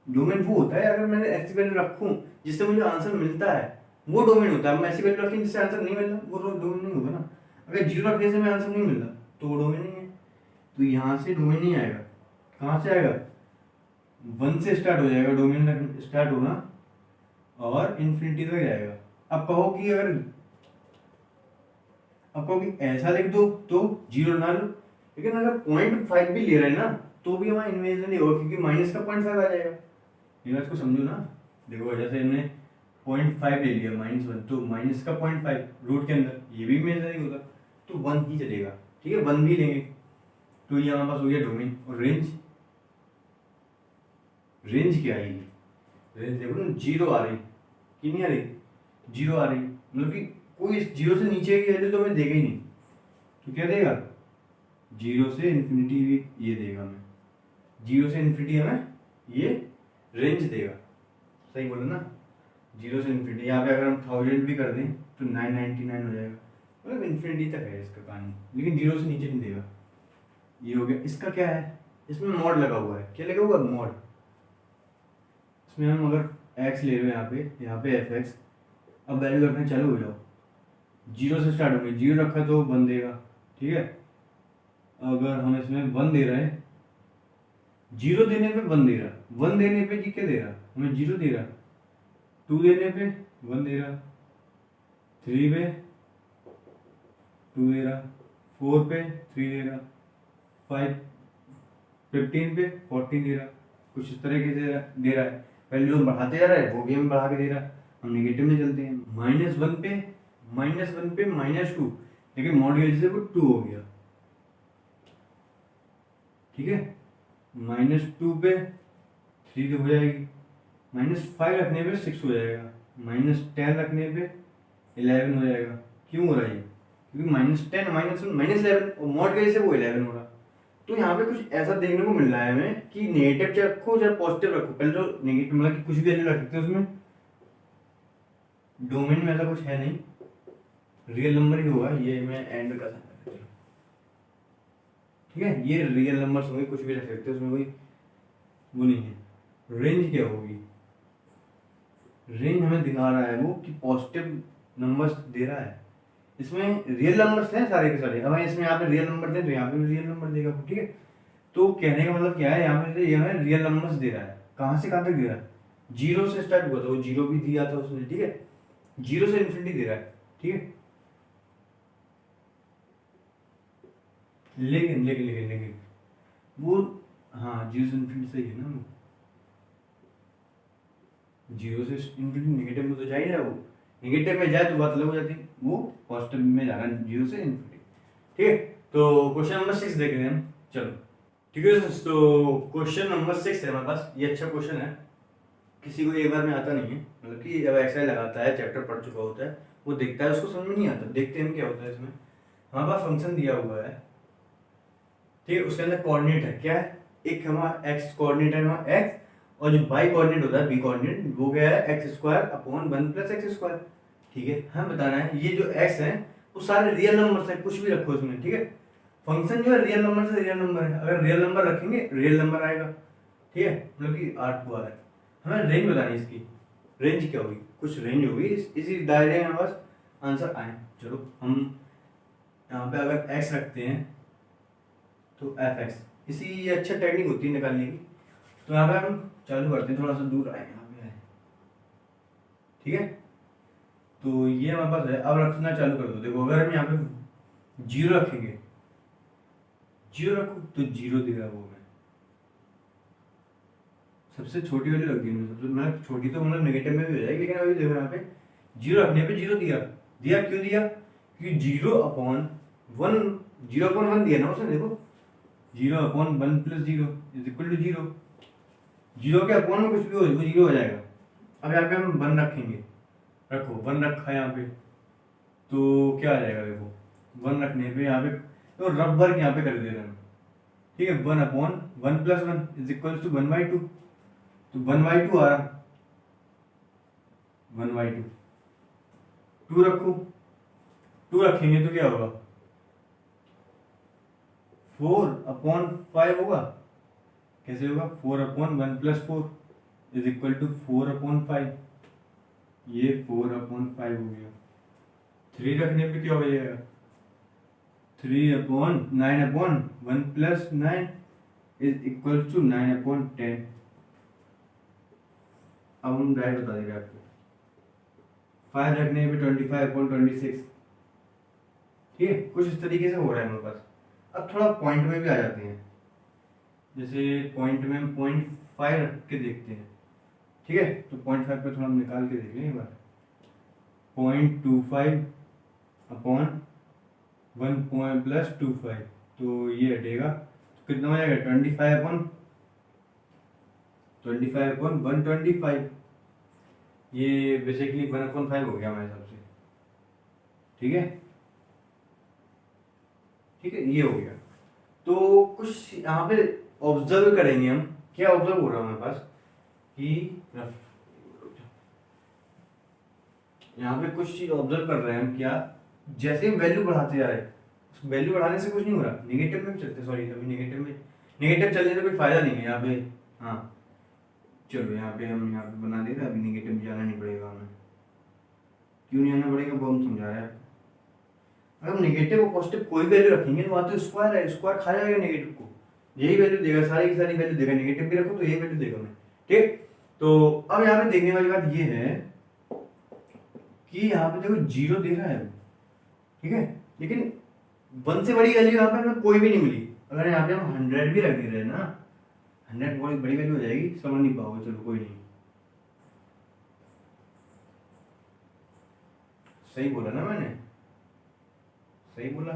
डोमेन वो होता है अगर मैंने ऐसी वैल्यू रखूं जिससे मुझे आंसर मिलता है, वो डोमेन होता है। मैं ऐसी वैल्यू रखी जिससे आंसर नहीं मिलता, वो डोमेन नहीं होगा ना। अगर 0 रखने से मैं आंसर नहीं मिलता तो वो डोमेन नहीं है। तो यहाँ से डोमेन नहीं आएगा, कहाँ से आएगा? 1 से स्टार्ट हो जाएगा डोमेन स्टार्ट होना और इन्फिनिटी तक जाएगा। अब कहो कि ऐसा लिख दो तो 0 ना लो, लेकिन अगर 0.5 भी ले रहे हैं ना तो भी हमारा इमेजनरी होगा, क्योंकि माइनस का 0.5 आ जाएगा। ये बात को समझो ना। देखो जैसे हमने 0.5 ले लिया -1, तो माइनस का 0.5 रूट के अंदर, ये भी इमेजनरी होगा, तो 1 ही चलेगा। ठीक है, 1 भी लेंगे तो ये हमारे पास हो गया डोमेन। और रेंज क्या आएगी? रेंज देखो ना, 0 आ रही कि नहीं आ रही? 0 आ रही, मतलब कि कोई 0 से नीचे की वैल्यू तो हमें देगा ही नहीं। तो क्या देगा? 0 से इन्फिनिटी ये देगा हमें, 0 से इन्फिनिटी हमें ये रेंज देगा। सही बोला ना? 0 से इन्फिनिटी, यहाँ पे अगर हम 1000 भी कर दें तो 999 हो जाएगा, मतलब इन्फिनिटी तक है इसका कहानी, लेकिन 0 से नीचे नहीं देगा। ये हो गया। इसका क्या है? इसमें मॉड लगा हुआ है। क्या लगा हुआ है? मॉड। इसमें हम अगर x ले रहे हैं यहाँ पे fx, अब वैल्यू रखना चालू हो जाओ। 0 से स्टार्ट होंगे, 0 रखा तो 1 देगा। ठीक है, अगर हम इसमें 1 दे रहे हैं, 0 देने पे 1 दे रहा, 1 देने पे जी क्या दे रहा? हमें 0 दे रहा, 2 देने पे 1 दे रहा, 3 पे 2 दे रहा, 4 पे 3 दे रहा, 15 पे 14 दे रहा, कुछ इस तरह के दे रहा है। वैल्यू हम बढ़ाते जा रहा है, वो भी हमें बढ़ा के दे रहा है। हम नेगेटिव में चलते हैं, -1 पे -2, लेकिन मॉड की वजह से वो 2 हो गया। ठीक है, -2 पे 3 हो जाएगी, -5 रखने पे 6 हो जाएगा, -10 रखने पे 11 हो जाएगा। क्यों हो रहा है ये? क्योंकि -10 -11 और मॉड की वजह से वो 11 हो रहा। तो यहाँ पे कुछ ऐसा देखने को मिल रहा है हमें कि नेगेटिव चाहे रखो चाहे पॉजिटिव रखो, पहले तो नेगेटिव मतलब कि कुछ भी वैल्यू रख सकते हैं उसमें, डोमेन में ऐसा कुछ है नहीं, रियल नंबर ही होगा। ये मैं एंड कर सकता हूँ, ठीक है, ये रियल नंबर्स होंगे, कुछ भी रख सकते हैं उसमें, कोई वो नहीं है। रेंज क्या होगी? रेंज हमें दिखा रहा है वो कि पॉजिटिव नंबर्स दे रहा है। इसमें रियल नंबर्स हैं सारे के सारे। अब इसमें यहाँ पे रियल नंबर दे तो यहाँ पे भी रियल नंबर देगा। ठीक है, तो कहने का मतलब क्या है, यहाँ पे ये हमें रियल नंबर्स दे रहा है। कहाँ से कहाँ तक दे रहा है? 0 से स्टार्ट हुआ था, वो 0 भी दिया था उसने। ठीक है, 0 से इन्फिनिटी दे रहा है। ठीक है, लेकिन लेकिन लेकिन लेकिन वो, हाँ 0 से इन्फिनिटी सही है ना, 0 से इन्फिनिटी नेगेटिव में तो जा ही रहा है। वो नेगेटिव में जाए तो बात अलग हो जाती, वो पॉजिटिव में जा रहा है 0 से इन्फिनिटी। ठीक है, तो क्वेश्चन नंबर 6 देख रहे हैं हम। चलो ठीक है तो क्वेश्चन नंबर 6 है हमारे पास। ये अच्छा क्वेश्चन है, किसी को एक बार में आता नहीं है, मतलब कि जब एक्सरसाइज लगाता है, चैप्टर पढ़ चुका होता है, वो देखता है, उसको समझ में नहीं आता। देखते हैं क्या होता है इसमें। हमारे पास फंक्शन दिया हुआ है, ठीक है, उसके अंदर कोऑर्डिनेट है। क्या है? एक हमारा एक्स कोऑर्डिनेट है, हमारा एक्स, और जो बाई कोऑर्डिनेट होता है बी कोऑर्डिनेट, वो क्या है? x² / 1 + x²। ठीक है, हमें बताना है ये जो x है वो सारे रियल नंबर्स हैं, कुछ भी रखो इसमें। ठीक है, फंक्शन जो है रियल नंबर से रियल नंबर है, अगर रियल नंबर रखेंगे रियल नंबर आएगा। ठीक है, मतलब कि 8 आ रहा है। हमें रेंज बतानी है इसकी। रेंज क्या होगी? कुछ रेंज होगी, इसी दायरे में हमारे पास आंसर आए। चलो हम यहाँ पे अगर x रखते हैं तो fx, इसी ये अच्छा टेक्निक होती है निकालने की। तो यहाँ पे हम चालू करते हैं, थोड़ा सा दूर आए यहाँ पे। ठीक है, तो ये हमारे पास है। अब रखना चालू कर दो। देखो अगर हम यहाँ पे 0 रखेंगे, 0 रखो तो 0 देगा वो हमें। सबसे छोटी वैल्यू रख दी हमने, सबसे मतलब छोटी तो मतलब नेगेटिव में भी हो जाएगी, लेकिन अभी देखो यहाँ पे जीरो रखने पे जीरो दिया दिया क्यों दिया? क्योंकि जीरो अपॉन वन दिया ना उसने, देखो zero upon one plus zero is equal to zero, zero के अपॉन में कुछ भी हो वो जीरो हो जाएगा। अब यहाँ पे हम वन रखेंगे, रखो वन रखा है यहाँ पे, तो क्या आ जाएगा देखो, वन रखने पे यहाँ पे तो रफ वर्क यहाँ पे कर दे रहे हैं, ठीक है, one upon one plus one is equal to one by two, तो वन बाई टू आ रहा, वन बाई टू, टू रखो, टू रखेंगे तो क्या होगा, फोर अपॉन फाइव होगा, कैसे होगा, four upon one plus four is equal to four upon five, ये फोर अपॉन फाइव हो गया। थ्री रखने पे क्या हो जाएगा, three upon nine upon one plus nine is equal to nine upon ten. अब हम डायरेक्ट बता देंगे आपको, फाइव रखने पे twenty five upon twenty six, ठीक है, कुछ इस तरीके से हो रहा है हमारे पास। अब थोड़ा पॉइंट में भी आ जाते हैं, जैसे पॉइंट में हम पॉइंट फाइव रख के देखते हैं, ठीक है, तो पॉइंट फाइव पे थोड़ा हम निकाल के देख लें एक बार, point two five upon one point plus two five, तो ये हटेगा, तो कितना हो जाएगा, twenty five upon one twenty five, ये बेसिकली वन अपॉन फाइव हो गया हमारे हिसाब से, ठीक है, ठीक है, ये हो गया। तो कुछ यहाँ पे ऑब्जर्व करेंगे हम, क्या ऑब्जर्व हो रहा है हमारे पास कि यहाँ पे कुछ चीज ऑब्जर्व कर रहे हैं हम, क्या, जैसे हम वैल्यू बढ़ाते जा रहे हैं, वैल्यू बढ़ाने से कुछ नहीं हो रहा, नेगेटिव में भी चलते, सॉरी अभी नेगेटिव चलने से कोई फायदा नहीं है यहाँ पे, हाँ चलो यहाँ पे हम यहाँ पे बना देते, अभी नेगेटिव में जाना नहीं पड़ेगा हमें, क्यों नहीं आना पड़ेगा वो हम समझा रहे हैं। अगर हम नेगेटिव और पॉजिटिव कोई वैल्यू रखेंगे तो वहाँ तो स्क्वायर है, स्क्वायर खा जाएगा नेगेटिव को, यही वैल्यू देगा, सारी की सारी वैल्यू देगा, नेगेटिव भी रखो तो यही वैल्यू देगा हमें, ठीक। तो अब यहाँ पे देखने वाली बात ये है कि यहाँ पे देखो जीरो दे रहा है, ठीक है, लेकिन वन से बड़ी वैल्यू यहाँ पे हमें कोई भी नहीं मिली। अगर यहाँ पे हम 100 भी रख दे रहे हैं ना, 100 बहुत बड़ी वैल्यू हो जाएगी, समझ नहीं पाओगे, चलो कोई नहीं, सही बोला ना मैंने, सही बोला,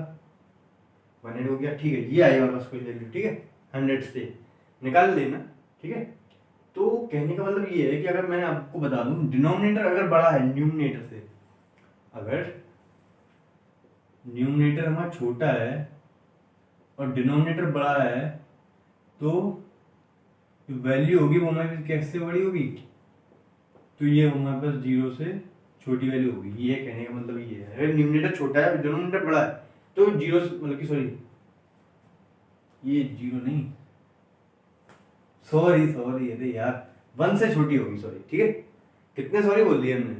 100 हो गया, ठीक है, ये आएगा बस कोई वैल्यू, ठीक है, 100 से निकाल लेना, ठीक है। तो कहने का मतलब ये है कि अगर मैं आपको बता दूं डिनोमिनेटर अगर बड़ा है न्यूमरेटर से, अगर न्यूमरेटर हमारा छोटा है और डिनोमिनेटर बड़ा है, तो वैल्यू होगी वो हमारे कैसे बड़ी होगी, तो ये हमारे पास जीरो से छोटी वैल्यू होगी, ये कहने का मतलब ये है, अगर न्यूमरेटर छोटा है डिनोमिनेटर बड़ा है तो जीरो मतलब कि सॉरी ये जीरो नहीं, सॉरी अरे यार, वन से छोटी होगी, सॉरी, ठीक है, कितने सॉरी बोल दिए हमने,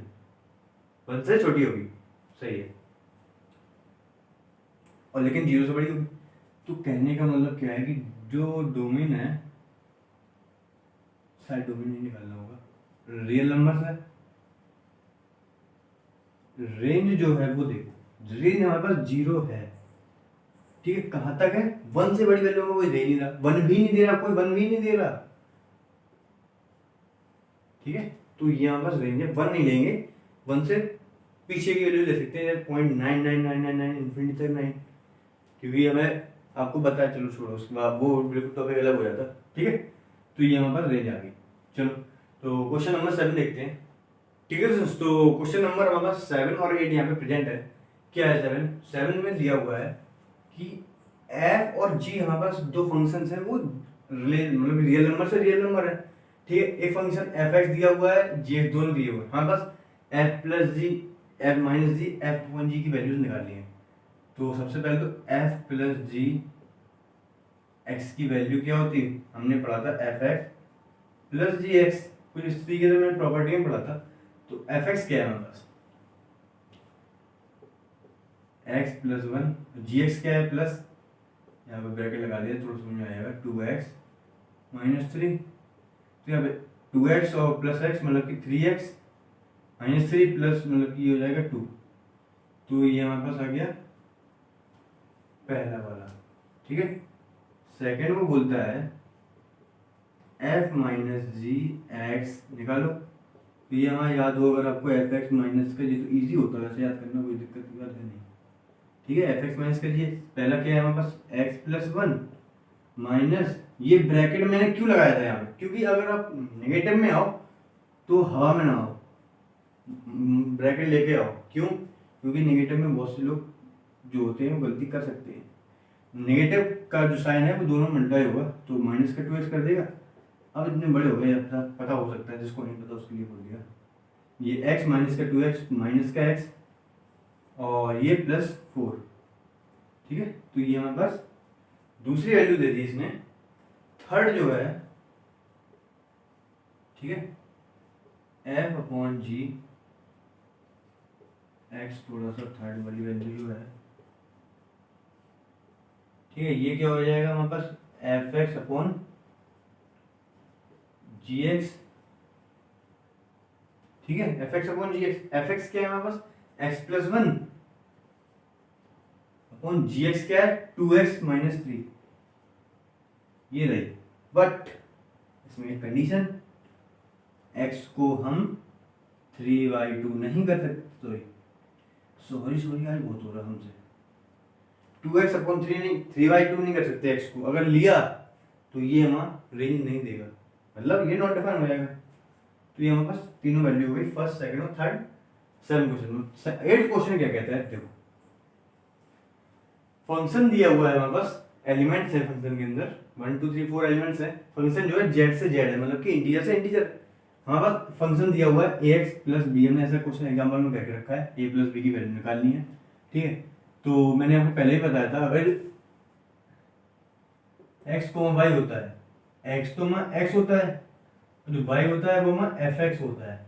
वन से छोटी होगी, सही है, और लेकिन जीरो से बड़ी होगी। तो कहने का मतलब क्या है कि जो डोमेन है, शायद डोमेन नहीं निकालना होगा, रियल नंबर है, रेंज जो है वो देखो, रेंज हमारे पास जीरो है, ठीक है, कहां तक है, वन से बड़ी वैल्यू में कोई दे नहीं रहा, वन भी नहीं दे रहा, कोई वन भी नहीं दे रहा, ठीक है, तो यहाँ पर रेंज है, वन नहीं लेंगे, वन से पीछे की वैल्यू ले सकते हैं, 0.99999 इन्फिनिटी तक 9, क्योंकि हमें आपको बताया, चलो छोड़ो उसके बाद वो बिल्कुल टॉपिक अलग हो जाता, ठीक है, तो ये हमारे पास रेंज आ गई। चलो तो क्वेश्चन नंबर 7 देखते हैं, ठीक है दोस्तों, क्वेश्चन नंबर हमारे पास 7 और 8 यहाँ पे प्रेजेंट है। क्या है 7 में दिया हुआ है कि f और g हमारे पास दो फंक्शन है, वो मतलब रियल नंबर से रियल नंबर है, ठीक है, एक फंक्शन एफ एक्स दिया हुआ है, जी एक्स दोनों दिए हुए हैं, हमारे पास एफ प्लस जी, एफ माइनस जी, एफ वन जी की वैल्यूज निकालनी है। तो सबसे पहले तो एफ प्लस जी एक्स की वैल्यू क्या होती है, हमने पढ़ा था एफ एक्स प्लस जी एक्स, कुछ इस तरीके से मैंने प्रॉपर्टी में पढ़ा था। तो एफ एक्स क्या है हमारे पास, एक्स प्लस वन, जी एक्स क्या है प्लस, यहाँ पे ब्रैकेट लगा दिया, थोड़ा समझ में आएगा, 2x माइनस 3, तो यहाँ पे 2x और प्लस x मतलब कि 3x माइनस 3 प्लस मतलब कि ये हो जाएगा 2, तो ये हमारे पास आ गया पहला वाला, ठीक है। सेकंड वो बोलता है एफ माइनस जी एक्स निकालो। तो ये हमारा याद हो अगर आपको एफ एक्स माइनस का, ये तो ईजी होता है वैसे याद करना, कोई दिक्कत की बात है नहीं। ठीक है, एफ एक्स माइनस का ये पहला क्या है हमारे पास एक्स प्लस वन माइनस, ये ब्रैकेट मैंने क्यों लगाया था यहाँ पे, क्योंकि अगर आप नेगेटिव में आओ तो हवा में ना आओ, ब्रैकेट लेके आओ। क्यों? क्योंकि नेगेटिव में बहुत से लोग जो होते हैं वो गलती कर सकते हैं। नेगेटिव का जो साइन है वो दोनों मल्टीप्लाई होगा तो माइनस का 2x कर देगा। अब इतने बड़े हो गए, अब पता हो सकता है, जिसको नहीं पता उसके लिए बोल दिया। ये x माइनस का 2x माइनस का x और ये प्लस 4। ठीक है, तो ये हमारे पास दूसरी वैल्यू दे दी इसने। थर्ड जो है, ठीक है, f अपॉन जी x, थोड़ा सा थर्ड वाली वैल्यू जो है, ठीक है, ये क्या हो जाएगा हमारे पास एफ एक्स अपॉन जी एक्स। ठीक है, एफ एक्स अपॉन जी एक्स, एफ एक्स क्या है हमारे पास एक्स प्लस वन अपॉन जी एक्स क्या है 2x माइनस 3, ये रही। बट इसमें एक कंडीशन, x को हम 3/2 नहीं कर सकते। सॉरी यार बहुत हो रहा हमसे। 2x अपॉन 3 नहीं, 3/2 नहीं कर सकते x को। अगर लिया तो ये हमारा रेंज नहीं देगा, मतलब ये नॉट डिफाइन हो जाएगा। तो ये हमारे पास तीनों वैल्यू हो गई, फर्स्ट सेकंड और थर्ड। 7 क्वेश्चन, 8 क्वेश्चन क्या कहता है देखो। फंक्शन दिया हुआ है हमारे पास, एलिमेंट्स है फंक्शन के अंदर 1 2 3 4 एलिमेंट्स है। फंक्शन जो है z से z है, मतलब कि इंटीजर से इंटीजर। हमारे पास फंक्शन दिया हुआ है ax प्लस b, हमने ऐसा क्वेश्चन एग्जाम्पल में करके रखा है, a प्लस b की वैल्यू निकालनी है। ठीक है, तो मैंने आपको पहले ही बताया था, अगर x y होता है, x तो x होता है, जो y होता है वो fx होता है।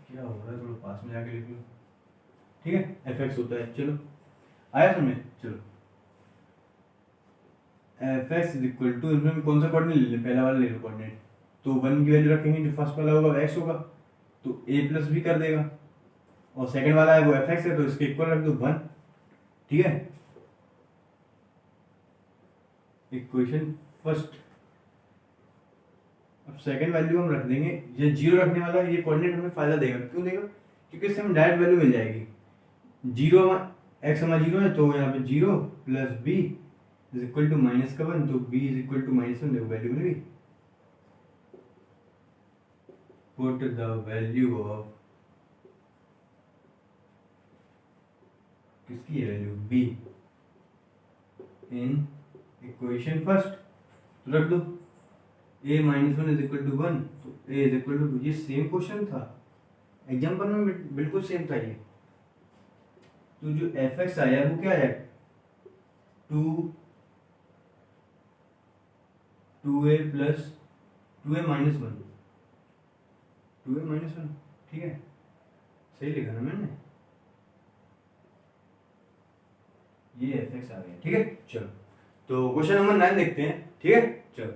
क्या हो रहा है, थोड़ा पास में जाके लिख लो। ठीक है, fx होता है। चलो आया समझ, चलो fx इज इक्वल टू, इसमें कौन सा कोऑर्डिनेट ले लें, पहला वाला ले लो कोऑर्डिनेट। तो 1 की वैल्यू रखेंगे, जो फर्स्ट वाला होगा x होगा तो a प्लस b कर देगा, और सेकंड वाला है वो fx है तो इसके इक्वल रख दो 1। ठीक है, इक्वेशन फर्स्ट। अब सेकंड वैल्यू हम रख देंगे, ये 0 रखने वाला ये कोऑर्डिनेट हमें फायदा देगा। क्यों देगा? क्योंकि इससे हमें डायरेक्ट वैल्यू मिल जाएगी। 0 x हमारा 0 है तो यहाँ पे 0 plus b is equal to minus का 1, तो b इज इक्वल टू -1, देखो वैल्यू मिल गई। पुट द वैल्यू ऑफ, किसकी है value, b in equation first, तो रख दो a -1 इज इक्वल टू 1, तो a इज इक्वल टू, ये सेम क्वेश्चन था एग्जाम्पल में, बिल्कुल सेम था ये। तो जो fx आया वो क्या है 2a plus 2a minus 1, 2a minus 1। ठीक है, सही लिखा ना मैंने, ये fx आ गया। ठीक है, चलो तो क्वेश्चन नंबर 9 देखते हैं। ठीक है, चलो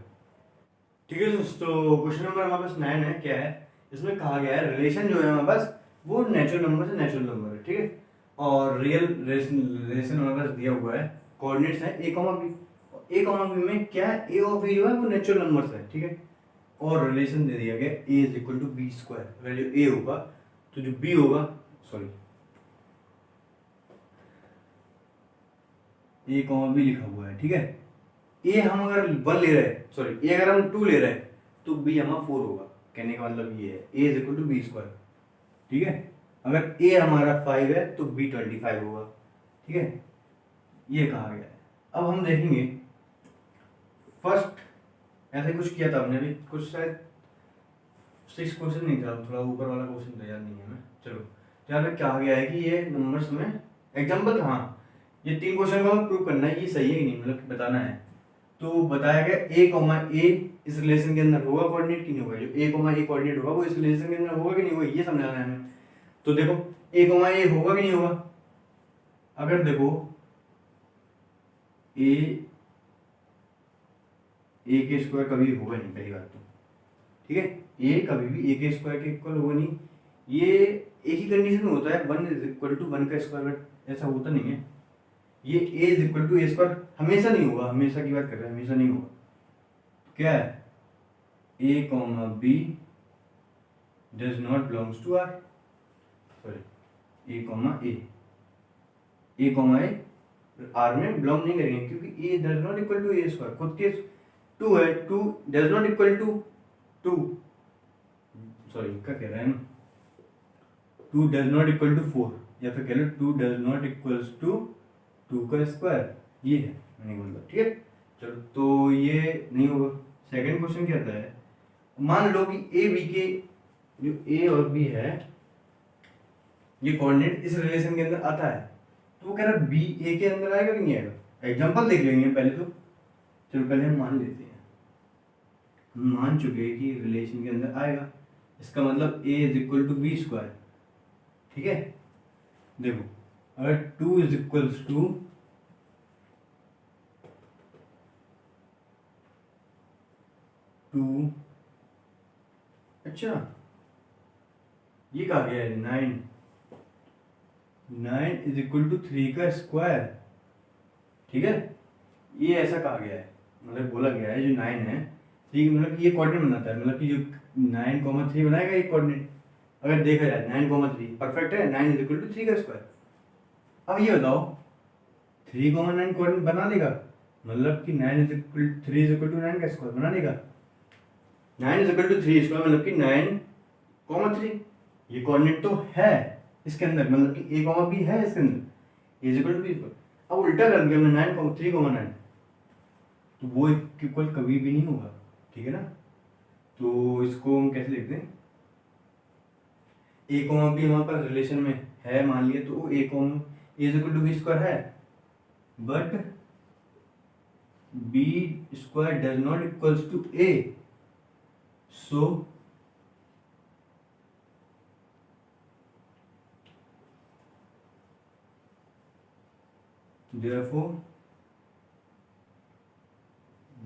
ठीक है दोस्तों, क्वेश्चन नंबर हमारे पास 9 है। क्या है इसमें कहा गया है, रिलेशन जो है हमारे पास वो नेचुरल नंबर से नेचुरल नंबर है। ठीक है, और रियल रिलेशन हमारे पास दिया हुआ है, कोऑर्डिनेट्स है a, b। a, b में क्या है, a और b जो है वो नेचुरल नंबर्स है। ठीक है, और रिलेशन दे दिया गया a is equal to b square. अगर जो a होगा तो जो b होगा, सॉरी a, b लिखा हुआ है। ठीक है, a हम अगर 1 ले रहे हैं, सॉरी a अगर हम 2 ले रहे हैं तो b हमारा 4 होगा। कहने का मतलब ये है a is equal to b square. ठीक है, अगर a हमारा 5 है तो b 25 होगा। ठीक है, ये कहा गया है। अब हम देखेंगे फर्स्ट, ऐसे कुछ किया था हमने भी, कुछ शायद 6 क्वेश्चन नहीं था, थोड़ा ऊपर वाला क्वेश्चन तो याद नहीं है हमें। चलो, तो यहाँ पे कहा गया है कि ये नंबर्स में एग्जाम्पल, हाँ ये 3 क्वेश्चन को हमें प्रूव करना है, ये सही है कि नहीं, मतलब बताना है। तो बताया गया a, इस रिलेशन के अंदर होगा कोऑर्डिनेट कि नहीं होगा, जो a, कोऑर्डिनेट होगा वो इस रिलेशन के अंदर होगा कि नहीं होगा, ये समझाना है हमें। तो देखो a, होगा कि नहीं होगा, अगर देखो a के स्क्वायर कभी होगा नहीं, पहली बात तो। ठीक है, a कभी भी a के स्क्वायर के इक्वल होगा नहीं, ये एक ही कंडीशन में होता है 1 इज इक्वल टू 1 का स्क्वायर, बट ऐसा होता नहीं है। ये a is equal to a square हमेशा नहीं होगा, हमेशा की बात कर रहे हैं, हमेशा नहीं होगा। क्या है, a comma b does not belongs to R, sorry a comma a R में बिलोंग नहीं करेंगे क्योंकि a does not equal to a square, खुद के टू है, two does not equal to two, sorry क्या कह रहा है ना, two does not equal to 4, या फिर कह लो two does not equals to 2 का स्क्वायर, ये है मैंने बोला। ठीक है, चलो तो ये नहीं होगा। सेकंड क्वेश्चन क्या आता है, मान लो कि ए बी के जो ए और बी है ये कोऑर्डिनेट इस रिलेशन के अंदर आता है, तो वो कह रहा है बी ए के अंदर आएगा कि नहीं आएगा। एग्जांपल देख लेंगे पहले तो, चलो पहले हम मान लेते हैं, हम मान चुके हैं कि रिलेशन के अंदर आएगा, इसका मतलब a is equal to b square. ठीक है, देखो अगर 2 इज इक्वल्स टू 2, अच्छा ये कहा गया है 9 इज इक्वल टू 3 का स्क्वायर। ठीक है, ये ऐसा कहा गया है, मतलब बोला गया है जो 9 है, ठीक है, मतलब कि ये कोऑर्डिनेट बनाता है, मतलब कि जो 9,3 बनाएगा ये कोऑर्डिनेट। अगर देखा जाए 9,3 परफेक्ट है, 9 इज इक्वल टू 3 का स्क्वायर। अब ये बताओ 3,9 कोऑर्डिनेट बना देगा, मतलब कि 9 is equal 3 is equal to 9 का स्क्वायर बना देगा। 9 इज इक्वल टू 3 स्क्वायर मतलब कि 9,3, ये कोऑर्डिनेट तो है इसके अंदर, मतलब कि a कॉमा b है इसके अंदर, is equal to b square. अब उल्टा कर दिया मैं 3,9, तो वो इक्वल कभी भी नहीं होगा। ठीक है ना, तो इसको हम कैसे लिखते हैं, a कॉमा b हमारे पास रिलेशन में है मान लिया, तो a comma is equal to b square है, but b square does not equals to a, so therefore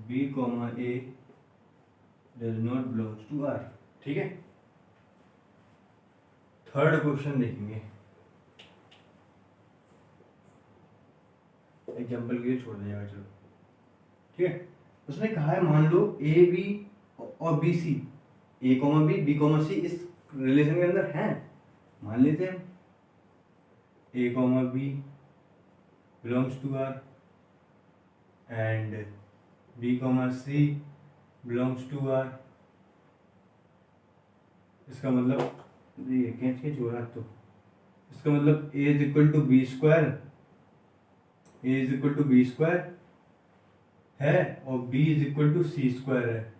b comma a does not belongs to R। ठीक है, थर्ड क्वेश्चन देखेंगे, एग्जाम्पल के लिए छोड़ दिया चलो। ठीक है, उसने कहा है मान लो ए बी और b c, a comma b comma c इस रिलेशन के अंदर है, मान लेते हैं a comma b belongs to R and B comma C belongs to R। इसका मतलब ये खींच हो रहा, तो इसका मतलब A is equal to b square, a is equal to b square है और B is equal to c square है।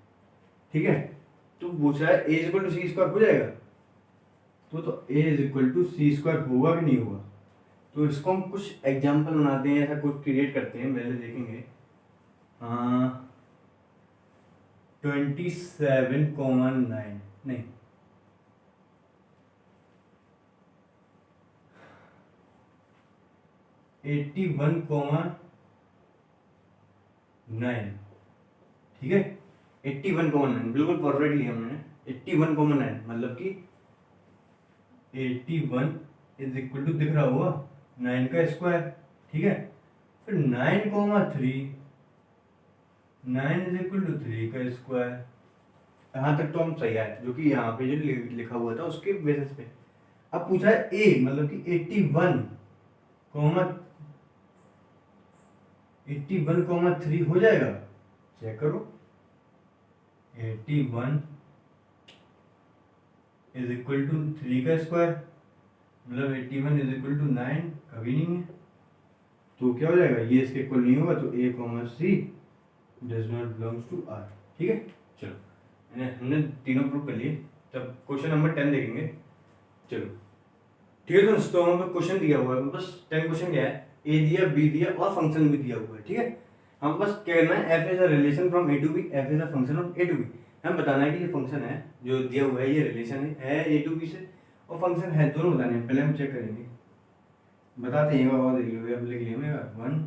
ठीक है, तो पूछ रहा है A is equal to c square हो जाएगा, तो A is equal to c square होगा कि नहीं होगा। तो इसको हम कुछ एग्जाम्पल बनाते हैं, ऐसा कुछ क्रिएट करते हैं, पहले देखेंगे 27,9 नहीं 81,9। ठीक है, 81,9 बिल्कुल परफेक्ट लिया हमने, 81,9 मतलब कि 81 इज इक्वल टू दिख रहा हुआ 9 का स्क्वायर। ठीक है, फिर 9,3 9 इज इक्वल टू 3 का स्क्वायर, यहाँ तक तो हम सही आए, जो कि यहाँ पे जो लिखा हुआ था उसके बेसिस पे। अब पूछा है ए मतलब कि 81,3 हो जाएगा, चेक करो 81 इज इक्वल टू 3 का स्क्वायर, मतलब 81 इज इक्वल टू 9 कभी नहीं है, तो क्या हो जाएगा, ये इसके इक्वल नहीं होगा, तो a comma c does not belongs to are. ठीक है, चलो हमने तीनों प्रूव कर लिए, तब क्वेश्चन नंबर 10 देखेंगे। चलो ठीक है दोस्तों, हमें क्वेश्चन दिया हुआ है, बस 10 क्वेश्चन क्या है, ए दिया बी दिया और फंक्शन भी दिया हुआ है। ठीक है, हम बस कहना है f is a relation from a to b, f is a function of a to b. हम बताना है कि ये फंक्शन है जो दिया हुआ है, ये रिलेशन है ए टू बी से, और फंक्शन है, दोनों बताने हैं। पहले हम चेक करेंगे, बताते हैं, और देख लो, अब लिख लिया 1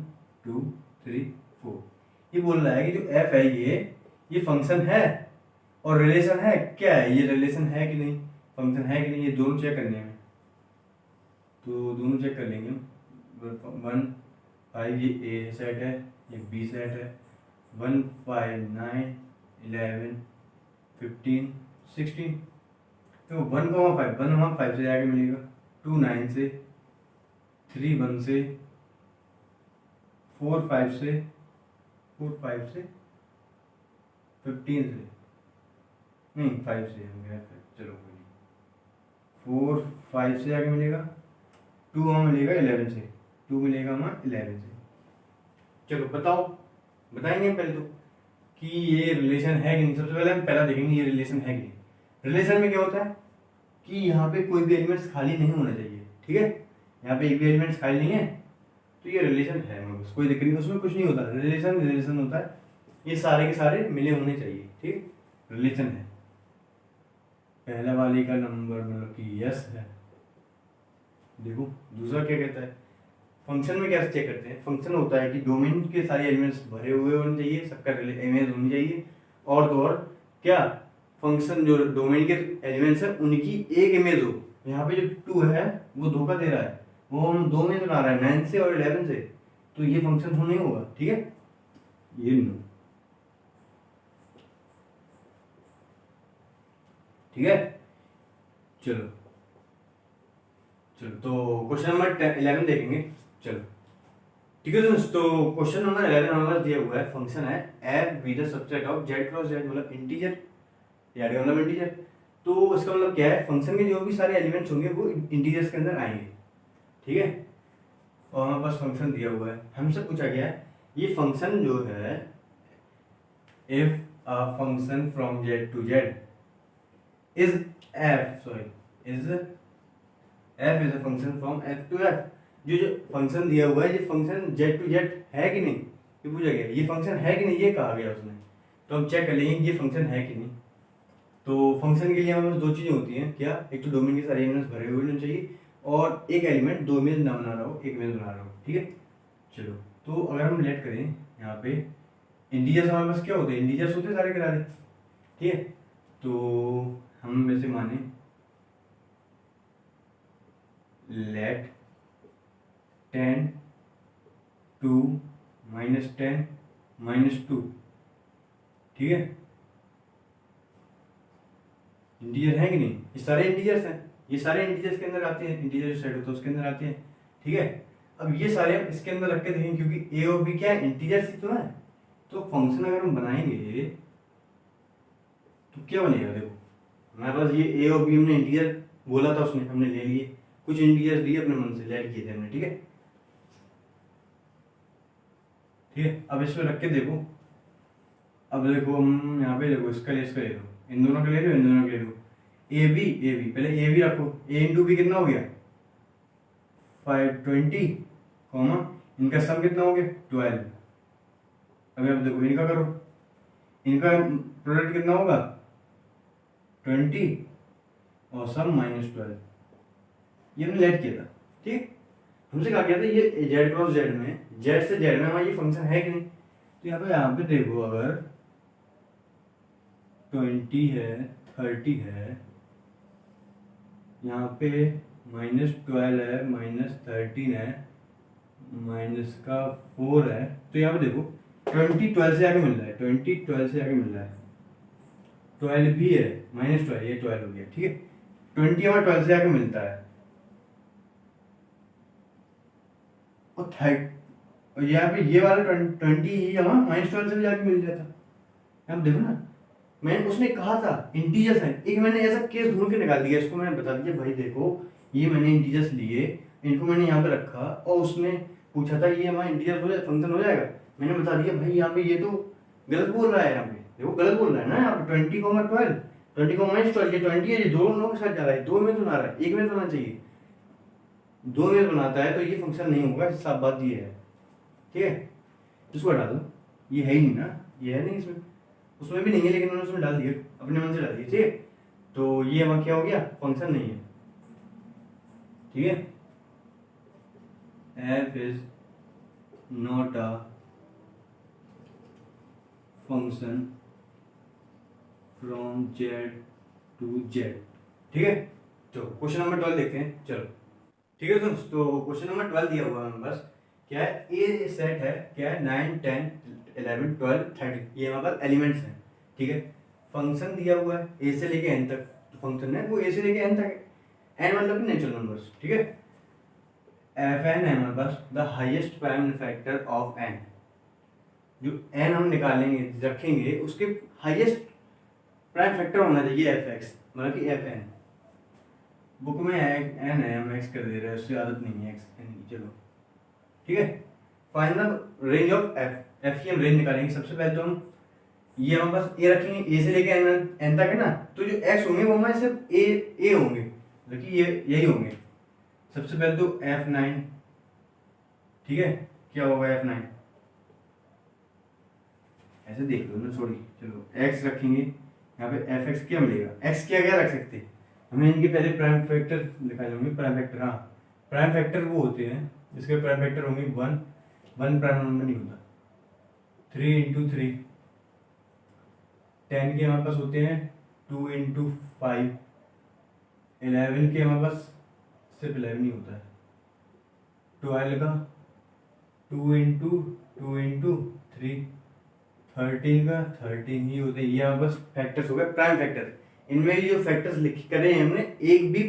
2 3 4। ये बोल रहा है कि जो f है ये फंक्शन है और रिलेशन है, क्या है ये रिलेशन है कि नहीं, फंक्शन है कि नहीं, ये दोनों चेक करने में, तो दोनों चेक कर लेंगे। 1 5 ये ए सेट है, ये बी सेट है, 1 5 9 11 15 16। तो 1,5 1,5 से आगे मिलेगा, 2 9 से, 3 1 से, 4 5 से, 15 से, नहीं 5 से हो गया, चलो कोई नहीं, 4 5 से आगे मिलेगा, 2 वहाँ मिलेगा 11 से, 2 मिलेगा वहाँ 11 से। चलो बताओ, बताएंगे पहले तो कि ये रिलेशन है कि नहीं। सबसे पहले हम पहला देखेंगे ये रिलेशन है कि नहीं। रिलेशन में क्या होता है कि यहाँ पे कोई भी एलिमेंट्स खाली नहीं होना चाहिए, ठीक है। यहाँ पे एक भी एलिमेंट्स खाली नहीं है तो ये रिलेशन है, बस कोई दिक्कत नहीं, उसमें कुछ नहीं होता। रिलेशन होता है, ये सारे के सारे मिले होने चाहिए, ठीक, रिलेशन है। पहला वाले का नंबर मतलब कि यस है। देखो दूसरा क्या कहता है, फंक्शन में क्या चेक करते हैं, फंक्शन होता है कि डोमेन के सारे एलिमेंट्स भरे हुए होने चाहिए, सबका इमेज होनी चाहिए, और तो और क्या, फंक्शन जो डोमेन के एलिमेंट्स है उनकी एक इमेज हो। यहाँ पे जो 2 है वो धोखा दे रहा है, वो हम 2 में बना रहा है, 9 से और 11 से, तो ये फंक्शन तो नहीं होगा, ठीक है, ये नो, ठीक है। चलो चलो तो क्वेश्चन नंबर 11 देखेंगे। चलो ठीक है दोस्तों, तो क्वेश्चन नंबर 11 हमारे दिया हुआ है, फंक्शन है f with the subset of z cross z, मतलब इंटीजर या मतलब इंटीजर। तो इसका मतलब क्या है, फंक्शन के जो भी सारे एलिमेंट्स होंगे वो इंटीजर्स के अंदर आएंगे, ठीक है। और हमारे पास फंक्शन दिया हुआ है, हमसे पूछा गया है ये फंक्शन जो है, if a function from z to z is is f is a function from f to f। जो फंक्शन दिया हुआ है, ये फंक्शन z to z है कि नहीं, ये पूछा गया, ये फंक्शन है कि नहीं, ये कहा गया उसमें। तो हम चेक कर लेंगे कि ये फंक्शन है कि नहीं। तो फंक्शन के लिए हमारे पास 2 चीज़ें होती हैं, क्या, एक तो डोमेन के सारे एलिमेंट्स भरे हुए होने चाहिए, और एक एलिमेंट 2 इमेज ना बना रहा हो, एक इमेज बना रहा हो, ठीक है। चलो तो अगर हम लेट करें यहाँ पे, इंटीजर्स हमारे पास क्या होते हैं, इंटीजर्स होते हैं सारे के सारे, ठीक है। तो हम वैसे माने लेट 10 2 -10 -2, ठीक है। इंटीजर है कि नहीं, ये सारे इंटीजर्स हैं, ये सारे इंटीजर्स के अंदर आते हैं, इंटीजर जो सेट होता है उसके अंदर आते हैं, ठीक है। अब ये सारे हम इसके अंदर रख के देखें, क्योंकि ए और बी क्या है, इंटीजर्स ही तो है। तो फंक्शन अगर हम बनाएंगे तो क्या बनेगा, देखो हमारे पास ये ए और बी हमने इंटीजर बोला था, उसने हमने ले लिए, कुछ इंटीजर लिए अपने मन से, लेट किए थे हमने, ठीक है, ठीक है। अब इसमें रख के देखो, अब देखो हम यहाँ पे देखो, इसका ले लो, इन दोनों का ले लो, इन दोनों का ले लो, ए बी, पहले ए बी रखो, ए इंटू बी कितना हो गया 520, कॉमा इनका सम कितना हो गया 12। अभी अब देखो इनका करो, इनका प्रोडक्ट कितना होगा 20 और सम -12, ये हमने लेट किया था, ठीक। हमसे कहा गया था ये जेड क्रॉस जेड में, जेड से जेड में हमारा ये फंक्शन है कि नहीं। तो यहाँ पे देखो, अगर 20 है, 30 है, यहाँ पे -12 है, -13 है, माइनस का 4 है, तो यहाँ पे देखो 20 12 से आगे मिल रहा है, 20 12 से आगे मिल रहा है, 12 भी है, -12, ये 12 हो गया, ठीक है। 20 हमारा 12 से आगे मिलता है, और यहाँ पे ये वाला 20 ही हमारा -12 से भी आगे मिल जाता। अब देखो ना, मैंने उसने कहा था इंटीजर्स हैं, एक मैंने ऐसा केस ढूंढ के निकाल दिया, इसको मैंने बता दिया भाई देखो ये मैंने इंटीजर्स लिए, इनको मैंने यहाँ पे रखा, और उसने पूछा था ये हमारा इंटीजर हो जाए, फंक्शन हो जाएगा, मैंने बता दिया भाई यहाँ पे ये तो गलत बोल रहा है, यहाँ पे देखो गलत बोल रहा है ना, यहाँ पे 20 को -12, 20 को -12, ये 20 है, ये दोनों के साथ जा रहा है, 2 में बना रहा है, 1 में बनाना चाहिए, 2 में बनाता है तो ये फंक्शन नहीं होगा, साफ बात ये है, ठीक है। इसको हटा दो, ये है ही नहीं ना, ये है नहीं इसमें, उसमें भी नहीं है, लेकिन मैंने उसमें डाल दिया, अपने मन से डाल दिया, ठीक है। तो ये हमारा क्या हो गया, फंक्शन नहीं है, ठीक है। f is not a function from z to z, ठीक है। तो क्वेश्चन नंबर 12 देखते हैं, चलो ठीक है दोस्तों। तो क्वेश्चन नंबर 12 दिया हुआ है बस, क्या है, ए सेट है, क्या है 9 10 11 12 13, ये हमारे पास एलिमेंट्स हैं, ठीक है। फंक्शन दिया हुआ है ए से लेके एन तक, तो फंक्शन है वो ए से लेके एन तक है, एन मतलब नेचुरल नंबर्स, ठीक है। एफ एन है हमारे पास the highest prime factor of n, जो एन हम निकालेंगे रखेंगे उसके हाईएस्ट प्राइम फैक्टर होना चाहिए एफ एक्स, मतलब कि एफ एन। बुक में एन है, हम एक्स कर दे रहे हैं, उसकी आदत नहीं है एक्स एन की, चलो ठीक है। Final range of F, F की हम रेंज निकालेंगे। सबसे पहले तो हम ये हमारे पास ए रखेंगे, ए से लेके एन तक है ना, तो जो एक्स होंगे वो हमारे सिर्फ ए होंगे, देखिए ये यही होंगे। सबसे पहले तो F9, ठीक है, क्या होगा F9, ऐसे देख लो ना, सॉरी चलो x रखेंगे यहाँ पे fx क्या मिलेगा, x क्या रख सकते हैं, हमें इनके पहले प्राइम फैक्टर दिखाए होंगे। प्राइम फैक्टर, हाँ प्राइम फैक्टर वो होते हैं जिसके प्राइम फैक्टर होंगे 1 प्राइम नंबर नहीं होता, 3 इंटू 3, 10 के हमारे पास होते हैं 2 इंटू 5, 11 के हमारे पास सिर्फ 11 ही होता है, 12 का 2 इंटू 3, 13 का 13 ही होते हैं। ये हमारे पास फैक्टर्स हो गए प्राइम फैक्टर। इनमें जो फैक्टर्स लिख करे हैं हमने, एक भी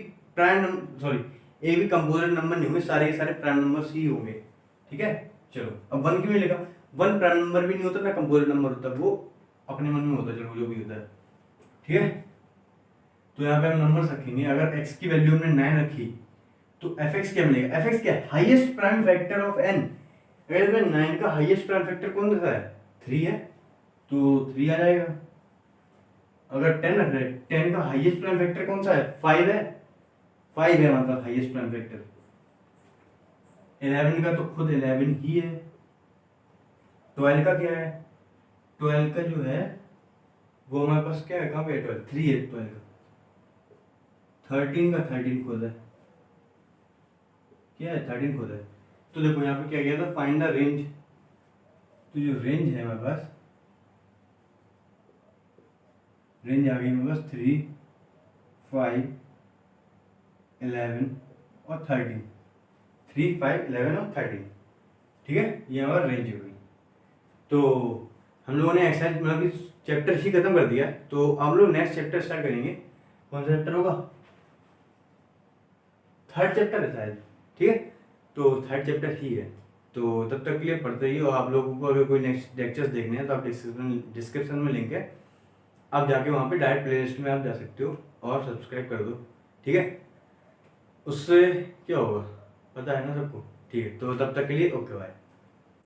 एक भी कंपोजिट नंबर नहीं होंगे, सारे के सारे प्राइम नंबर्स ही होंगे, ठीक है। चलो अब 1 क्यों नहीं लिखा, 1 प्राइम नंबर भी नहीं होता ना कंपोजिट नंबर होता, वो अपने मन में होता, चलो जो भी होता है, ठीक है। तो यहाँ पे हम नंबर रखेंगे, अगर x की वैल्यू हमने 9 रखी तो fx क्या मिलेगा, fx क्या है, highest prime factor of n। अगर 9 का हाईएस्ट प्राइम फैक्टर कौन सा है, 3 है, तो 3 आ जाएगा। अगर 10 रख रहे, 10 का हाईएस्ट प्राइम फैक्टर कौन सा है, 5 है, 5 है मतलब हाईएस्ट प्राइम फैक्टर। 11 का तो खुद 11 ही है। 12 का क्या है, 12 का जो है वो हमारे पास क्या है, कहाँ पे है 12, 3 है 12 का। 13 का 13 खुद है, क्या है 13 खुद है। तो देखो यहाँ पे क्या गया था, फाइंड द रेंज, तो जो रेंज है हमारे पास, रेंज आ गई हमारे पास 3, 5, 11 और 13, 3, 5, 11 और 13, ठीक है, ये हमारा रेंज हो गई। तो हम लोगों ने एक्सरसाइज मतलब कि चैप्टर ही खत्म कर दिया, तो हम लोग नेक्स्ट चैप्टर स्टार्ट करेंगे। कौन सा चैप्टर होगा, 3rd चैप्टर है शायद, ठीक है। तो 3rd चैप्टर ही है, तो तब तक के लिए पढ़ते ही। और आप लोगों को अगर कोई नेक्स्ट लेक्चर्स देखने हैं तो आप डिस्क्रिप्शन में लिंक है, आप जाके वहाँ पे डायरेक्ट प्लेलिस्ट में आप जा सकते हो और सब्सक्राइब कर दो, ठीक है। उससे क्या होगा पता है ना सबको, ठीक है। तो तब तक के लिए ओके बाय।